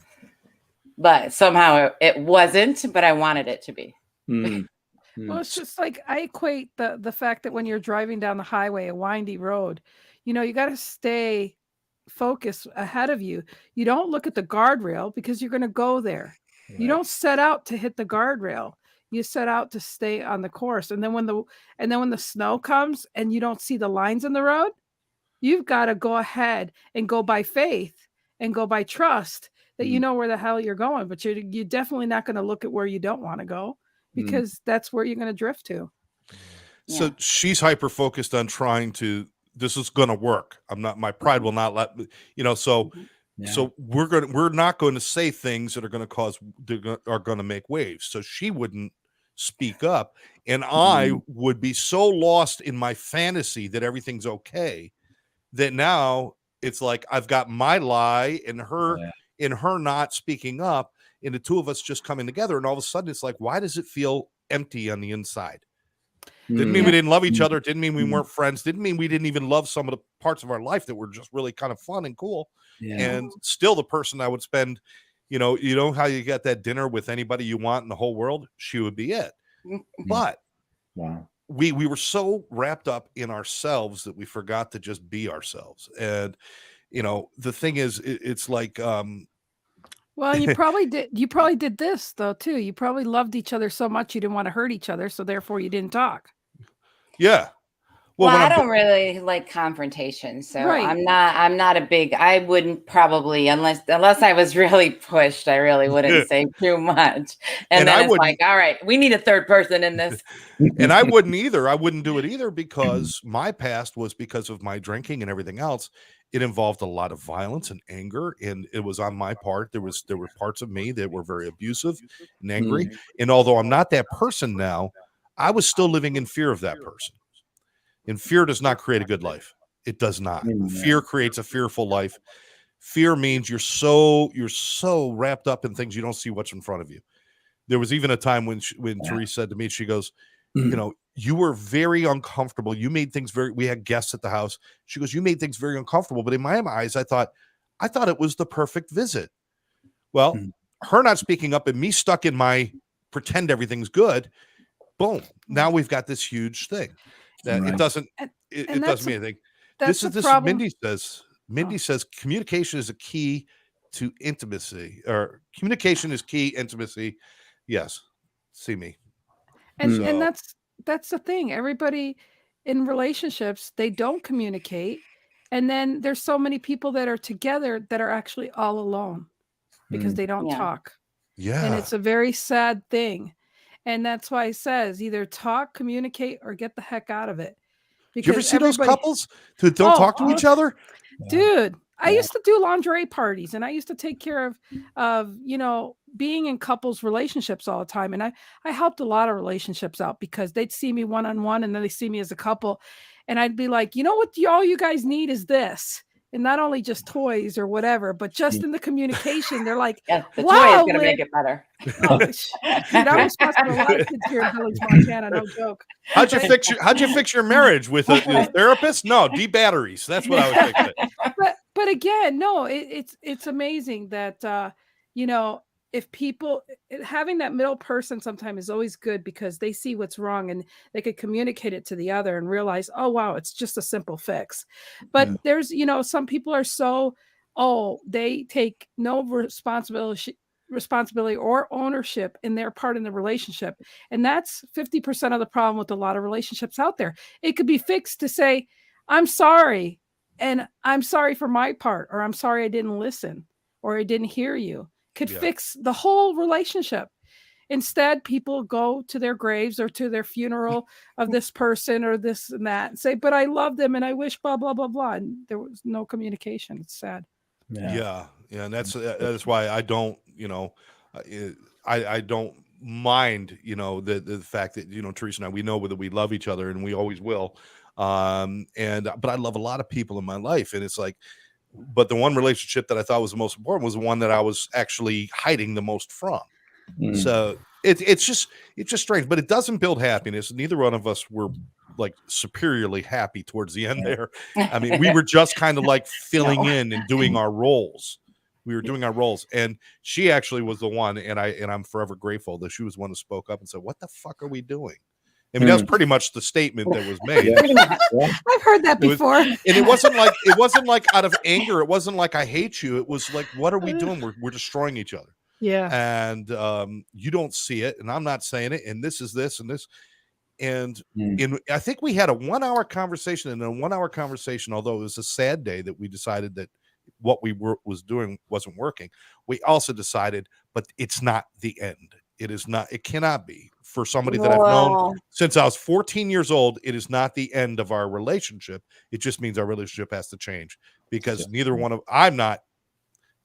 But somehow it wasn't, but I wanted it to be. Well, it's just like I equate the fact that when you're driving down the highway, a windy road, you know, you got to stay focused ahead of you. You don't look at the guardrail because you're going to go there. You don't set out to hit the guardrail. You set out to stay on the course. And then when the snow comes and you don't see the lines in the road, you've got to go ahead and go by faith and go by trust that you know where the hell you're going. But you're definitely not going to look at where you don't want to go, because that's where you're going to drift to. So she's hyper focused on trying to, this is going to work. My pride will not let me, you know, so so we're not going to say things that are going to make waves. So she wouldn't speak up, and I would be so lost in my fantasy that everything's okay that now it's like I've got my lie and her not speaking up, and the two of us just coming together, and all of a sudden it's like, why does it feel empty on the inside? Didn't mean we didn't love each other. Didn't mean we weren't friends. Didn't mean we didn't even love some of the parts of our life that were just really kind of fun and cool. Yeah. And still the person I would spend, you know how you get that dinner with anybody you want in the whole world? She would be it. But wow. We were so wrapped up in ourselves that we forgot to just be ourselves. And, the thing is, it's like, well, you probably did this though, too. You probably loved each other so much you didn't want to hurt each other. So therefore you didn't talk. yeah. Well, I don't really like confrontation, so Right. I'm not a big. I wouldn't probably unless I was really pushed. I really wouldn't say too much, and then it's like, all right, we need a third person in this. And I wouldn't either. I wouldn't do it either because my past was because of my drinking and everything else. It involved a lot of violence and anger, and it was on my part. There were parts of me that were very abusive and angry. And although I'm not that person now, I was still living in fear of that person. And fear does not create a good life. It does not. Fear creates a fearful life. Fear means you're so wrapped up in things you don't see what's in front of you. There was even a time when Therese said to me, she goes, you were very uncomfortable. You made things we had guests at the house. She goes, you made things very uncomfortable. But in my eyes, I thought it was the perfect visit. Well, her not speaking up and me stuck in my pretend everything's good. Boom. Now we've got this huge thing. That it doesn't mean anything. This Mindy says communication is a key to intimacy, or communication is key intimacy. Yes. See me. And that's the thing. Everybody in relationships, they don't communicate. And then there's so many people that are together that are actually all alone because they don't talk. Yeah. And it's a very sad thing. And that's why it says either talk, communicate, or get the heck out of it. Because you ever see those couples that don't talk to each other? Dude, I used to do lingerie parties, and I used to take care of being in couples relationships all the time. And I helped a lot of relationships out because they'd see me one-on-one and then they see me as a couple. And I'd be like, what all you guys need is this. And not only just toys or whatever, but just in the communication, they're like, the wow, toy is going to make it better. Oh, dude, I was talking to a lot of kids here in Village, Montana, no joke. How'd you fix your marriage with a therapist? No, batteries. That's what I was thinking. But again, no, it's amazing that if people having that middle person sometimes is always good because they see what's wrong and they could communicate it to the other and realize, oh wow, it's just a simple fix. But there's some people are so they take no responsibility or ownership in their part in the relationship, and that's 50% of the problem with a lot of relationships out there. It could be fixed to say, I'm sorry, and I'm sorry for my part, or I'm sorry I didn't listen, or I didn't hear you. Could fix the whole relationship. Instead, people go to their graves or to their funeral of this person or this and that and say, but I love them and I wish blah, blah, blah, blah. And there was no communication. It's sad. Yeah. And that's why I don't, I don't mind, the fact that, Teresa and I, we know that we love each other and we always will. But I love a lot of people in my life, and it's like, but the one relationship that I thought was the most important was the one that I was actually hiding the most from. So it's just strange, but it doesn't build happiness. Neither one of us were like superiorly happy towards the end there. I mean, we were just kind of like filling in and doing our roles. We were doing our roles, and she actually was the one, and I'm forever grateful that she was one who spoke up and said, "What the fuck are we doing?" I mean, that's pretty much the statement that was made. I've heard that before. And it wasn't like out of anger. It wasn't like I hate you. It was like, what are we doing? We're destroying each other. Yeah. And you don't see it, and I'm not saying it. And this is this and this. And I think we had a 1 hour conversation, and in a 1 hour conversation, although it was a sad day that we decided that what we was doing wasn't working, we also decided, but it's not the end. It is not. It cannot be. For somebody that I've known since I was 14 years old, it is not the end of our relationship. It just means our relationship has to change, because I'm not,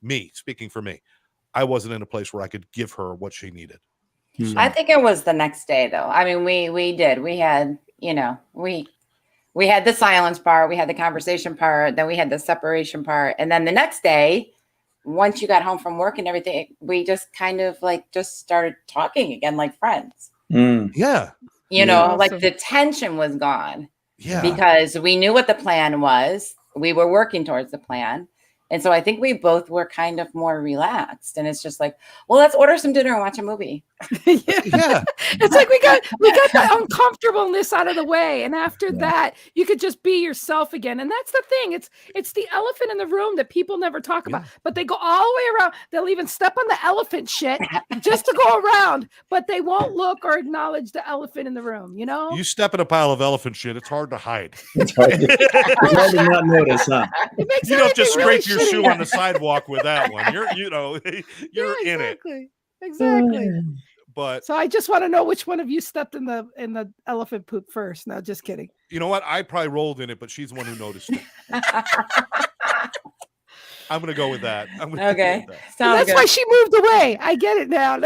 me speaking for me, I wasn't in a place where I could give her what she needed. So. I think it was the next day though. I mean, we had, we had the silence part, we had the conversation part, then we had the separation part. And then the next day, once you got home from work and everything, we just kind of like just started talking again like friends. Yeah. You know, Awesome. like the tension was gone Yeah. because we knew what the plan was. We were working towards the plan. And so I think we both were kind of more relaxed. And it's just like, well, let's order some dinner and watch a movie. Yeah. It's like we got the uncomfortableness out of the way, and after that you could just be yourself again. And that's the thing, it's the elephant in the room that people never talk about, but they go all the way around. They'll even step on the elephant shit just to go around, but they won't look or acknowledge the elephant in the room, you know. You step in a pile of elephant shit, it's hard to hide. It's hard to not notice, huh? It makes You don't just everything scrape your really shoe shitty. on the sidewalk with that one. You're in it. Exactly. But So I just want to know which one of you stepped in the elephant poop first. No, just kidding. you know what? I probably rolled in it, but she's the one who noticed it. I'm gonna go with that. Okay. And Sounds that's good. why she moved away. I get it now.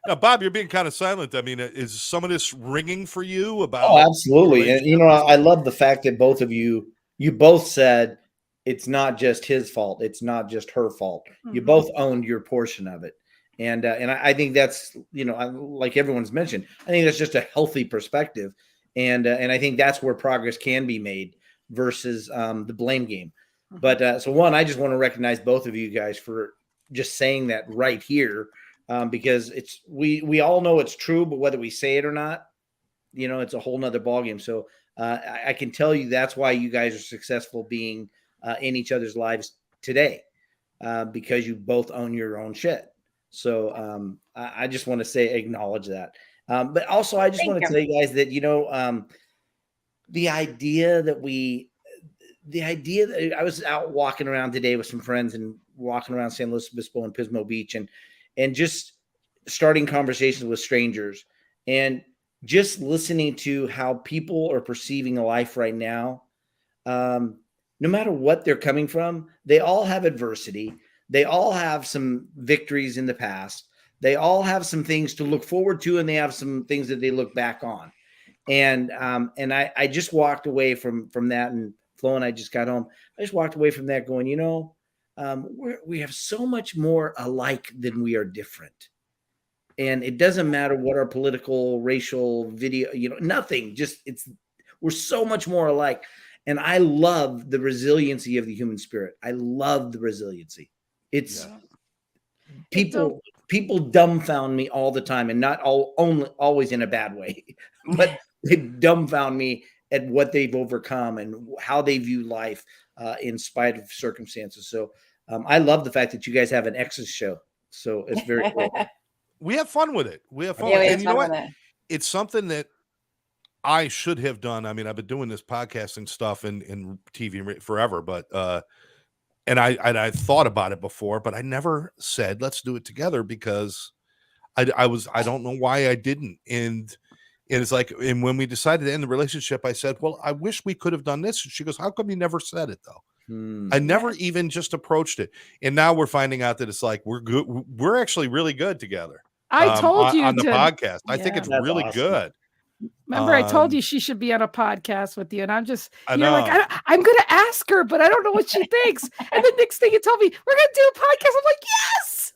Now, Bob, you're being kind of silent. I mean, is some of this ringing for you about? Oh, absolutely. And I love the fact that both of you both said it's not just his fault. It's not just her fault. You both owned your portion of it. And I think that's, like everyone's mentioned, I think that's just a healthy perspective. And I think that's where progress can be made versus the blame game. But so one, I just want to recognize both of you guys for just saying that right here, because we all know it's true, but whether we say it or not, it's a whole nother ballgame. So I can tell you that's why you guys are successful being in each other's lives today, because you both own your own shit. So I just want to acknowledge that. But also, I just want to tell you guys that, the idea that I was out walking around today with some friends and walking around San Luis Obispo and Pismo Beach and just starting conversations with strangers and just listening to how people are perceiving life right now. No matter what they're coming from, they all have adversity. They all have some victories in the past. They all have some things to look forward to, and they have some things that they look back on. And I just walked away from that, and Flo and I just got home. I just walked away from that going, we have so much more alike than we are different. And it doesn't matter what our political, racial, video, nothing. Just we're so much more alike. And I love the resiliency of the human spirit. I love the resiliency. It's people dumbfound me all the time, and not always in a bad way, but they dumbfound me at what they've overcome and how they view life in spite of circumstances. So I love the fact that you guys have an Exes show. So it's very cool. We have fun with it. We have fun. Yeah, And you know what? It's something that I should have done. I mean, I've been doing this podcasting stuff in TV forever, but and I thought about it before, but I never said let's do it together because I don't know why I didn't. And it's like, and when we decided to end the relationship, I said, well, I wish we could have done this. And she goes, how come you never said it though? I never even just approached it. And now we're finding out that it's like, we're good. We're actually really good together. I told you on the podcast. I think it's That's really awesome. good. Remember, I told you she should be on a podcast with you, and I'm just, I you're like, know. I'm going to ask her, but I don't know what she thinks. And the next thing you told me, we're going to do a podcast. I'm like, yes.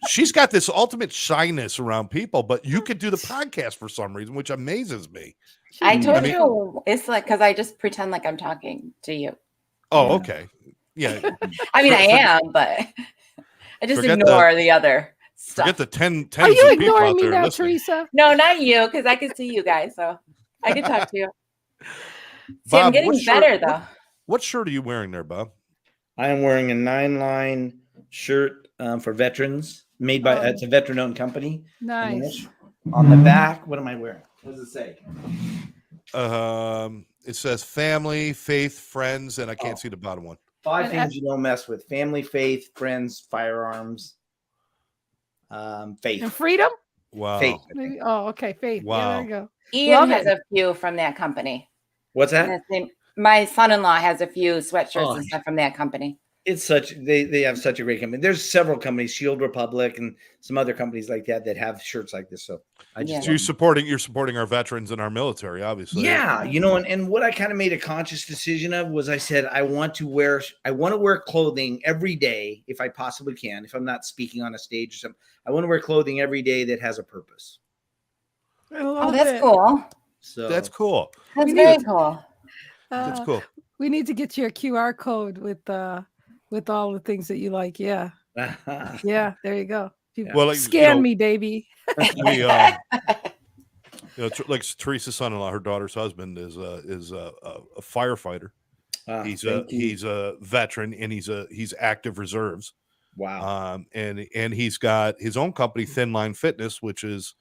She's got this ultimate shyness around people, but you could do the podcast for some reason, which amazes me. I told you it's like, because I just pretend like I'm talking to you. Oh, okay. Yeah. I mean, I am, but I just Forget ignore the other stuff. Forget the 10 Are you of people ignoring out me there now, listening. Teresa? No, not you, because I can see you guys, so I can talk to you. See, I'm Bob, getting what shirt- better though. What shirt are you wearing there, Bob? I am wearing a 9-line shirt for veterans made by, it's a veteran-owned company. Nice. On the back, what am I wearing? What does it say? It says family, faith, friends, and I can't see the bottom one. 5 And things you don't mess with: family, faith, friends, firearms, faith. And freedom? Wow. Faith. Maybe. Oh, okay. Faith. Yeah, Wow. there you go. Ian Love has it. a few from that company. What's that? And his name- my son-in-law has a few sweatshirts Oh. and stuff from that company. It's such they have such a great company. There's several companies, Shield Republic and some other companies like that have shirts like this. So I just Yeah. So you're supporting our veterans and our military, obviously. yeah, and what I kind of made a conscious decision of was I said I want to wear clothing every day if I possibly can. If I'm not speaking on a stage or something, I want to wear clothing every day that has a purpose. Oh, that's cool. So That's cool. That's very cool. That's cool. We need to get you a QR code with all the things that you like. Yeah. Yeah. There you go. Well, like, scan me, baby. We, like Teresa's son-in-law, her daughter's husband is a firefighter. He's a veteran, and he's active reserves. Wow. And he's got his own company, Thin Line Fitness, which is,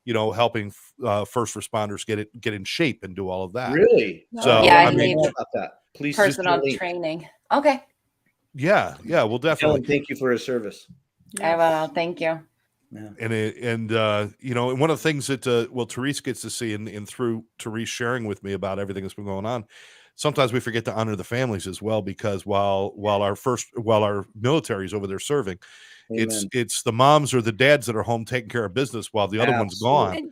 helping first responders get in shape and do all of that. Really? So yeah, I mean, about that. Please, personal training. Okay. Yeah, we'll definitely. Thank you for his service. I will. Thank you. Yeah. And one of the things that Therese gets to see, and through Therese sharing with me about everything that's been going on, sometimes we forget to honor the families as well, because while our military is over there serving, Amen. it's the moms or the dads that are home taking care of business while the other one's gone.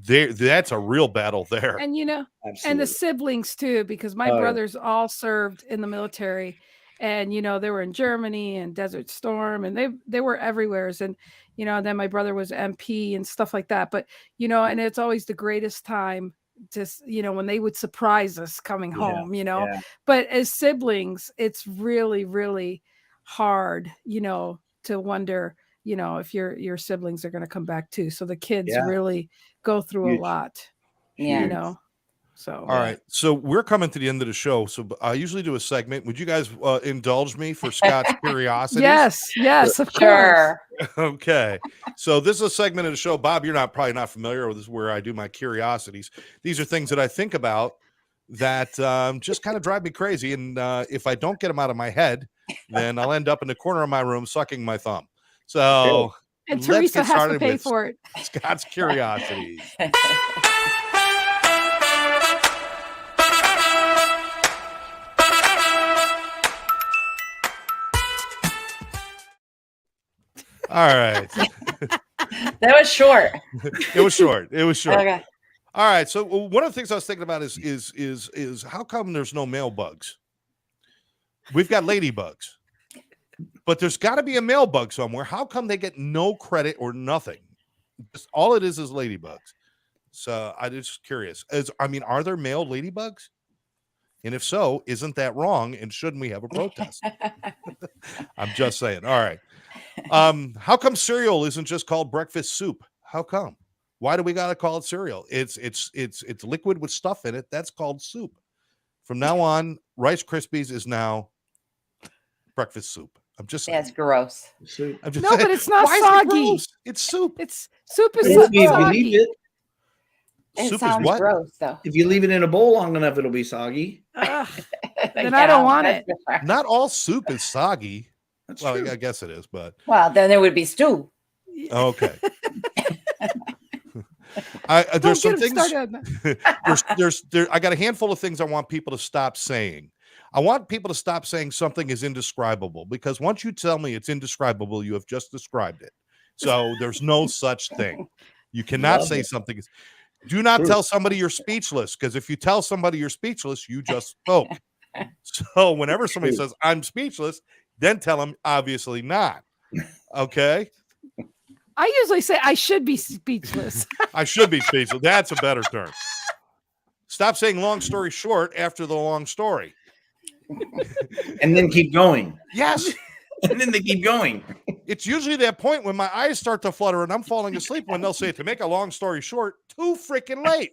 That's a real battle there. And Absolutely. and the siblings too, because my brothers all served in the military, and they were in Germany and Desert Storm, and they were everywhere. And then my brother was MP and stuff like that. But and it's always the greatest time to when they would surprise us coming home. Yeah. But as siblings, it's really, really hard, to wonder, if your siblings are going to come back too. So the kids really go through Huge. a lot. Yeah. So all right, so we're coming to the end of the show. So I usually do a segment. Would you guys indulge me for Scott's curiosities? Yes, of course. Sure. Okay, so this is a segment of the show. Bob, you're probably not familiar with this, where I do my curiosities. These are things that I think about that just kind of drive me crazy, and if I don't get them out of my head, then I'll end up in the corner of my room sucking my thumb. So and let's Teresa get has to started pay with for it. Scott's curiosities. All right. That was short. It was short. Okay. All right. So one of the things I was thinking about is how come there's no male bugs? We've got ladybugs, but there's got to be a male bug somewhere. How come they get no credit or nothing? Just all it is ladybugs. So I'm just curious. Are there male ladybugs? And if so, isn't that wrong? And shouldn't we have a protest? I'm just saying. All right. How come cereal isn't just called breakfast soup? How come? Why do we got to call it cereal? It's liquid with stuff in it. That's called soup. From now on, Rice Krispies is now breakfast soup. I'm just saying. That's gross. I'm just No, saying. but it's not Why is it soggy. gross? It's soup. It's soup is If you soggy. leave it, It Soup is sounds what? gross, though. if you leave it in a bowl long enough, it'll be soggy. Ugh. Then I don't want that's it. for sure. Not all soup is soggy. That's Well, true. I guess it is, but Well, then it would be stew. okay. Don't There's some get him things. started on that. I got a handful of things I want people to stop saying. I want people to stop saying something is indescribable, because once you tell me it's indescribable, you have just described it. So there's no such thing. You cannot Love say it. something is. Do not True. tell somebody you're speechless, because if you tell somebody you're speechless, you just spoke. So whenever somebody True. says I'm speechless, then tell them obviously not. Okay. I usually say I should be speechless. I should be speechless. That's a better term. Stop saying long story short after the long story. And then keep going. Yes. And then they keep going. It's usually that point when my eyes start to flutter and I'm falling asleep when they'll say, to make a long story short, too freaking late.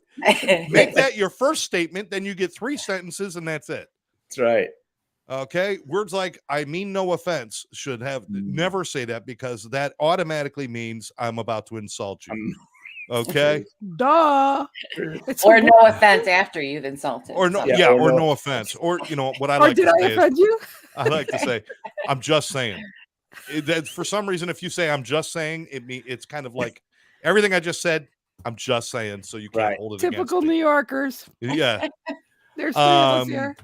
Make that your first statement, then you get 3 sentences and that's it. That's right. Okay. Words like I mean no offense should have never say that, because that automatically means I'm about to insult you. Okay. Duh. It's Or a- no offense after you've insulted. Or no, somebody. yeah, or or no no offense. Or what I Or like did to I say is, offend you? I like to say, I'm just saying. That for some reason, if you say I'm just saying, it's kind of like everything I just said, I'm just saying, so you can't Right. hold it Typical against New me. Yorkers. Yeah. There's 3 of us Um, here.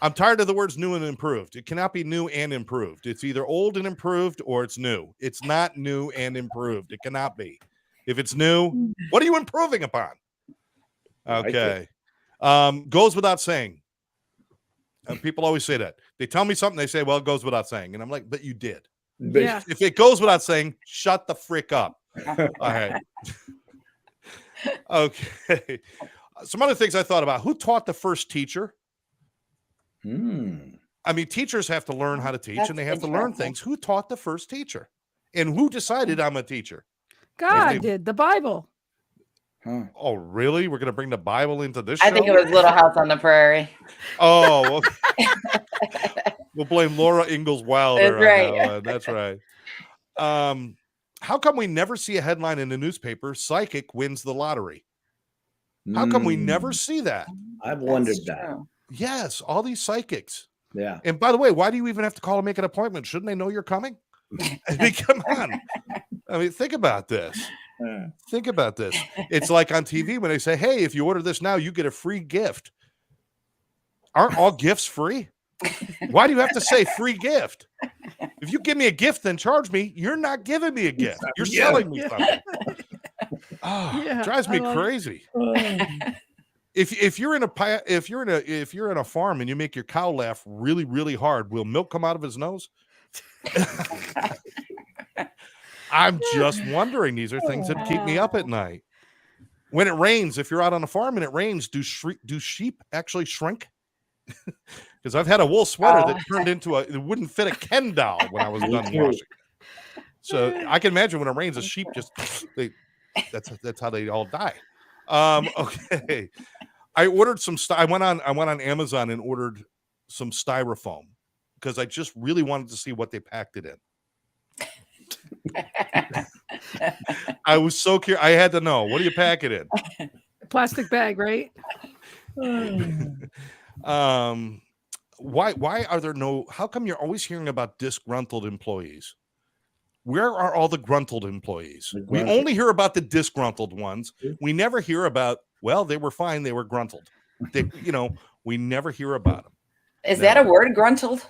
I'm tired of the words new and improved. It cannot be new and improved. It's either old and improved or it's new. It's not new and improved. It cannot be. If it's new, what are you improving upon? Okay. Goes without saying. People always say that. They tell me something, they say, well, it goes without saying. And I'm like, but you did. But Yeah. If it goes without saying, shut the frick up. All right. Okay. Some other things I thought about. Who taught the first teacher? I mean, teachers have to learn how to teach, and they have to learn things. Who taught the first teacher? And who decided I'm a teacher? God did. The Bible. Oh, really? We're going to bring the Bible into this show? I think it was Little House on the Prairie. Oh, okay. We'll blame Laura Ingalls Wilder. That's right. On that one. That's right. How come we never see a headline in the newspaper, psychic wins the lottery? How come we never see that? I've wondered that. Yes, all these psychics. Yeah. And by the way, why do you even have to call and make an appointment? Shouldn't they know you're coming? I mean, come on. I mean, think about this. Think about this. It's like on TV when they say, hey, if you order this now, you get a free gift. Aren't all gifts free? Why do you have to say free gift? If you give me a gift, then charge me. You're not giving me a gift. You're selling me something. Drives me crazy. If you're in a farm and you make your cow laugh really, really hard, will milk come out of his nose? I'm just wondering. These are things that keep me up at night. When it rains, if you're out on a farm and it rains, do sheep actually shrink? Because I've had a wool sweater that turned into it wouldn't fit a Ken doll when I was done washing. So I can imagine when it rains, a sheep just that's how they all die. Okay. I ordered some I went on Amazon and ordered some styrofoam because I just really wanted to see what they packed it in. I was so curious. I had to know, what do you pack it in? Plastic bag, right? Why are there no, how come you're always hearing about disgruntled employees? Where are all the gruntled employees? We only hear about the disgruntled ones. We never hear about, well, they were fine, they were gruntled. We never hear about them. Is that a word, gruntled?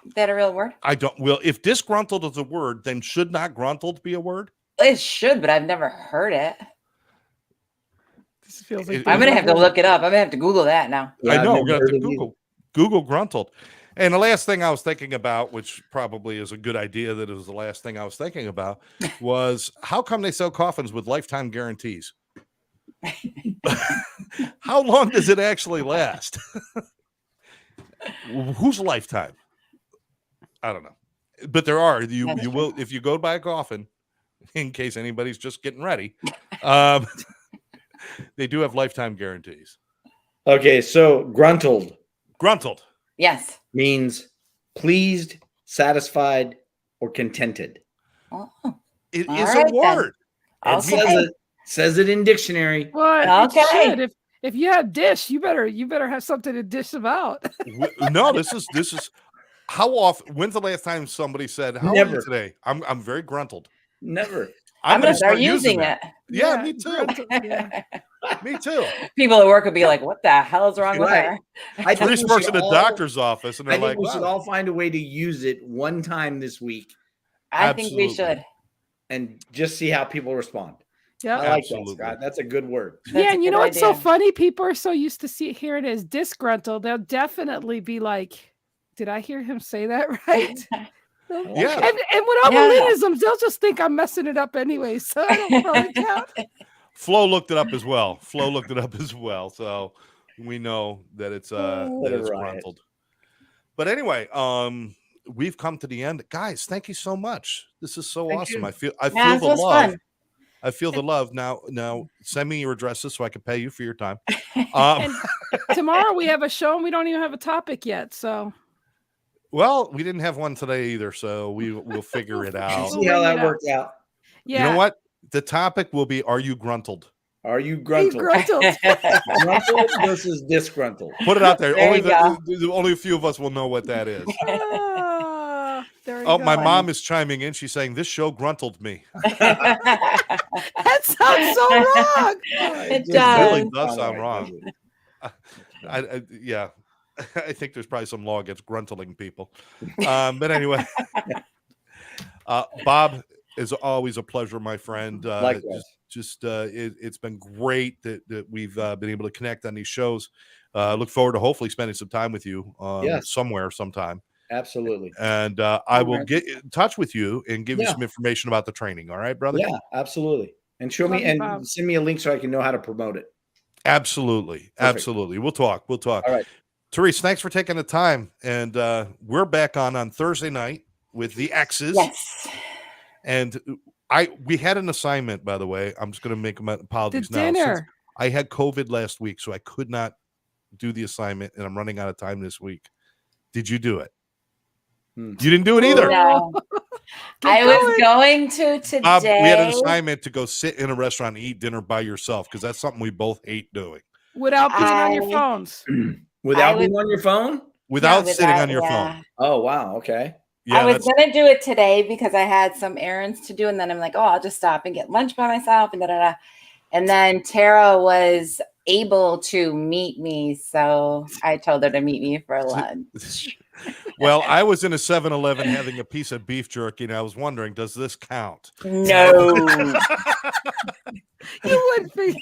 Is that a real word? I don't. Well, if disgruntled is a word, then should not gruntled be a word? It should, but I've never heard it. This feels like I'm gonna have to look it up. I'm gonna have to Google that now. Yeah, I know. We're gonna have to Google gruntled. And the last thing I was thinking about, which probably is a good idea, that it was the last thing I was thinking about, was how come they sell coffins with lifetime guarantees? How long does it actually last? Whose lifetime? I don't know, but there are. You will, if you go buy a coffin, in case anybody's just getting ready, they do have lifetime guarantees. Okay, so gruntled. Yes. Means pleased, satisfied, or contented. Oh. It is a word. It says it in dictionary. Well, okay. If you have dish, you better have something to dish about. No, this is. How often? When's the last time somebody said, "How are you today?" I'm very gruntled. Never. I'm gonna start using it. Yeah, me too. Me too. People at work would be like, "What the hell is wrong with her?" Reese works in a doctor's office, and they're like, "We should all find a way to use it one time this week." I think we should, and just see how people respond. Yeah, I like that, Scott. That's a good word. Yeah, and you know what's so funny? People are so used to hearing it as disgruntled. They'll definitely be like, did I hear him say that right? Yeah. And with all the Lenisms, they'll just think I'm messing it up anyway. So I don't probably count. Flo looked it up as well. So we know that it's gruntled. But anyway, we've come to the end. Guys, thank you so much. This is so awesome. I feel the love. Fun. I feel the love. Now send me your addresses so I can pay you for your time. And tomorrow we have a show and we don't even have a topic yet. So well, we didn't have one today either, so we'll figure it out. See how that worked out. Yeah. You know what? The topic will be: are you gruntled? Are you gruntled? Gruntled versus disgruntled. Put it out there. Only a few of us will know what that is. My mom is chiming in. She's saying this show gruntled me. That sounds so wrong. It does. Really does sound wrong. I think there's probably some law against gruntling people. But anyway, Bob, is always a pleasure, my friend. Likewise. It's been great that we've been able to connect on these shows. Look forward to hopefully spending some time with you somewhere sometime. Absolutely. And I will get in touch with you and give you some information about the training. All right, brother? Yeah, absolutely. And show me and send me a link so I can know how to promote it. Absolutely. Perfect. Absolutely. We'll talk. All right. Therese, thanks for taking the time. And we're back on Thursday night with the X's. Yes. And we had an assignment, by the way. I'm just going to make my apologies The now. dinner. I had COVID last week, so I could not do the assignment, and I'm running out of time this week. Did you do it? You didn't do it either. No. I was going to today. Bob, we had an assignment to go sit in a restaurant and eat dinner by yourself because that's something we both hate doing. Without being on your phones. Without being on your phone? Without sitting on your phone. Oh, wow. Okay. Yeah, I was going to do it today because I had some errands to do. And then I'm like, oh, I'll just stop and get lunch by myself. And da-da-da. And then Tara was able to meet me. So I told her to meet me for lunch. Well, I was in a 7-Eleven having a piece of beef jerky, and I was wondering, does this count? No. You would figure.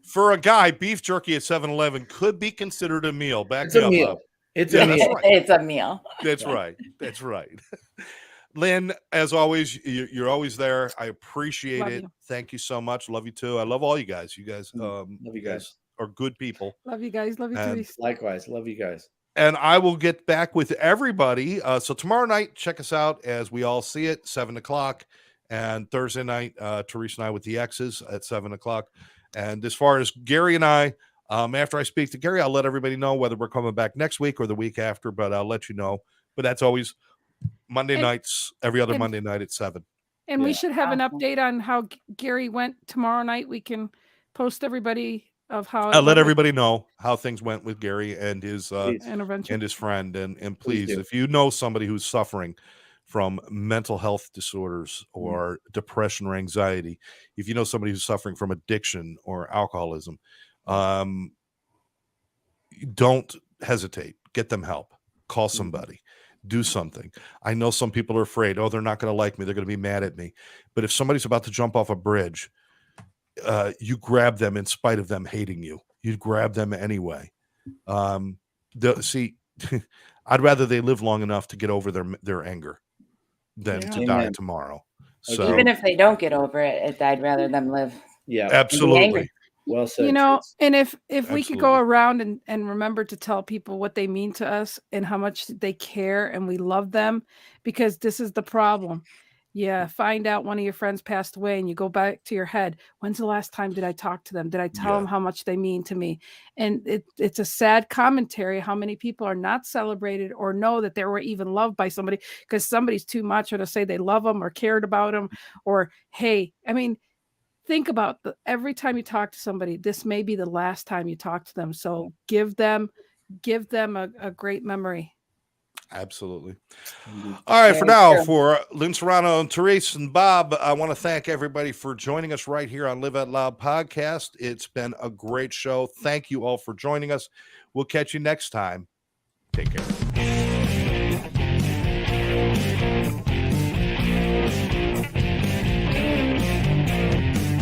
For a guy, beef jerky at 7-Eleven could be considered a meal. It's a meal. It's a meal. Right. It's a meal. That's right. That's right. Lynn, as always, you're always there. I appreciate Love it. you. Thank you so much. Love you too. I love all you guys. You guys, Love you guys. are good people. Love you guys. Love you, And- Therese. Likewise. Love you guys. And I will get back with everybody. So tomorrow night, check us out as we all see it, 7:00. And Thursday night, Teresa and I with the X's at 7:00. And as far as Gary and I, after I speak to Gary, I'll let everybody know whether we're coming back next week or the week after, but I'll let you know. But that's always Monday nights, every other Monday night at 7. And we Yeah. should have an update on how Gary went tomorrow night. We can post everybody of how I'll let everybody know how things went with Gary and his intervention. and his friend. And Please please, do. if you know somebody who's suffering from mental health disorders or depression or anxiety, if you know somebody who's suffering from addiction or alcoholism, don't hesitate. Get them help. Call somebody. Do something. I know some people are afraid. Oh, they're not going to like me. They're going to be mad at me. But if somebody's about to jump off a bridge, you grab them in spite of them hating you. You grab them anyway. See, I'd rather they live long enough to get over their anger than to die Amen. tomorrow. So Even if they don't get over it, I'd rather them live. Yeah. absolutely. Well said. You know, Therese. and if we could go Absolutely. around and remember to tell people what they mean to us and how much they care and we love them, because this is the problem. Yeah, find out one of your friends passed away and you go back to your head. When's the last time did I talk to them? Did I tell them how much they mean to me? And it's a sad commentary how many people are not celebrated or know that they were even loved by somebody because somebody's too much or to say they love them or cared about them or, hey, I mean, think about every time you talk to somebody, this may be the last time you talk to them. So give them a great memory. Absolutely. All right, for now, for Lynn Serrano and Therese and Bob, I want to thank everybody for joining us right here on Live Out Loud podcast. It's been a great show. Thank you all for joining us. We'll catch you next time. Take care.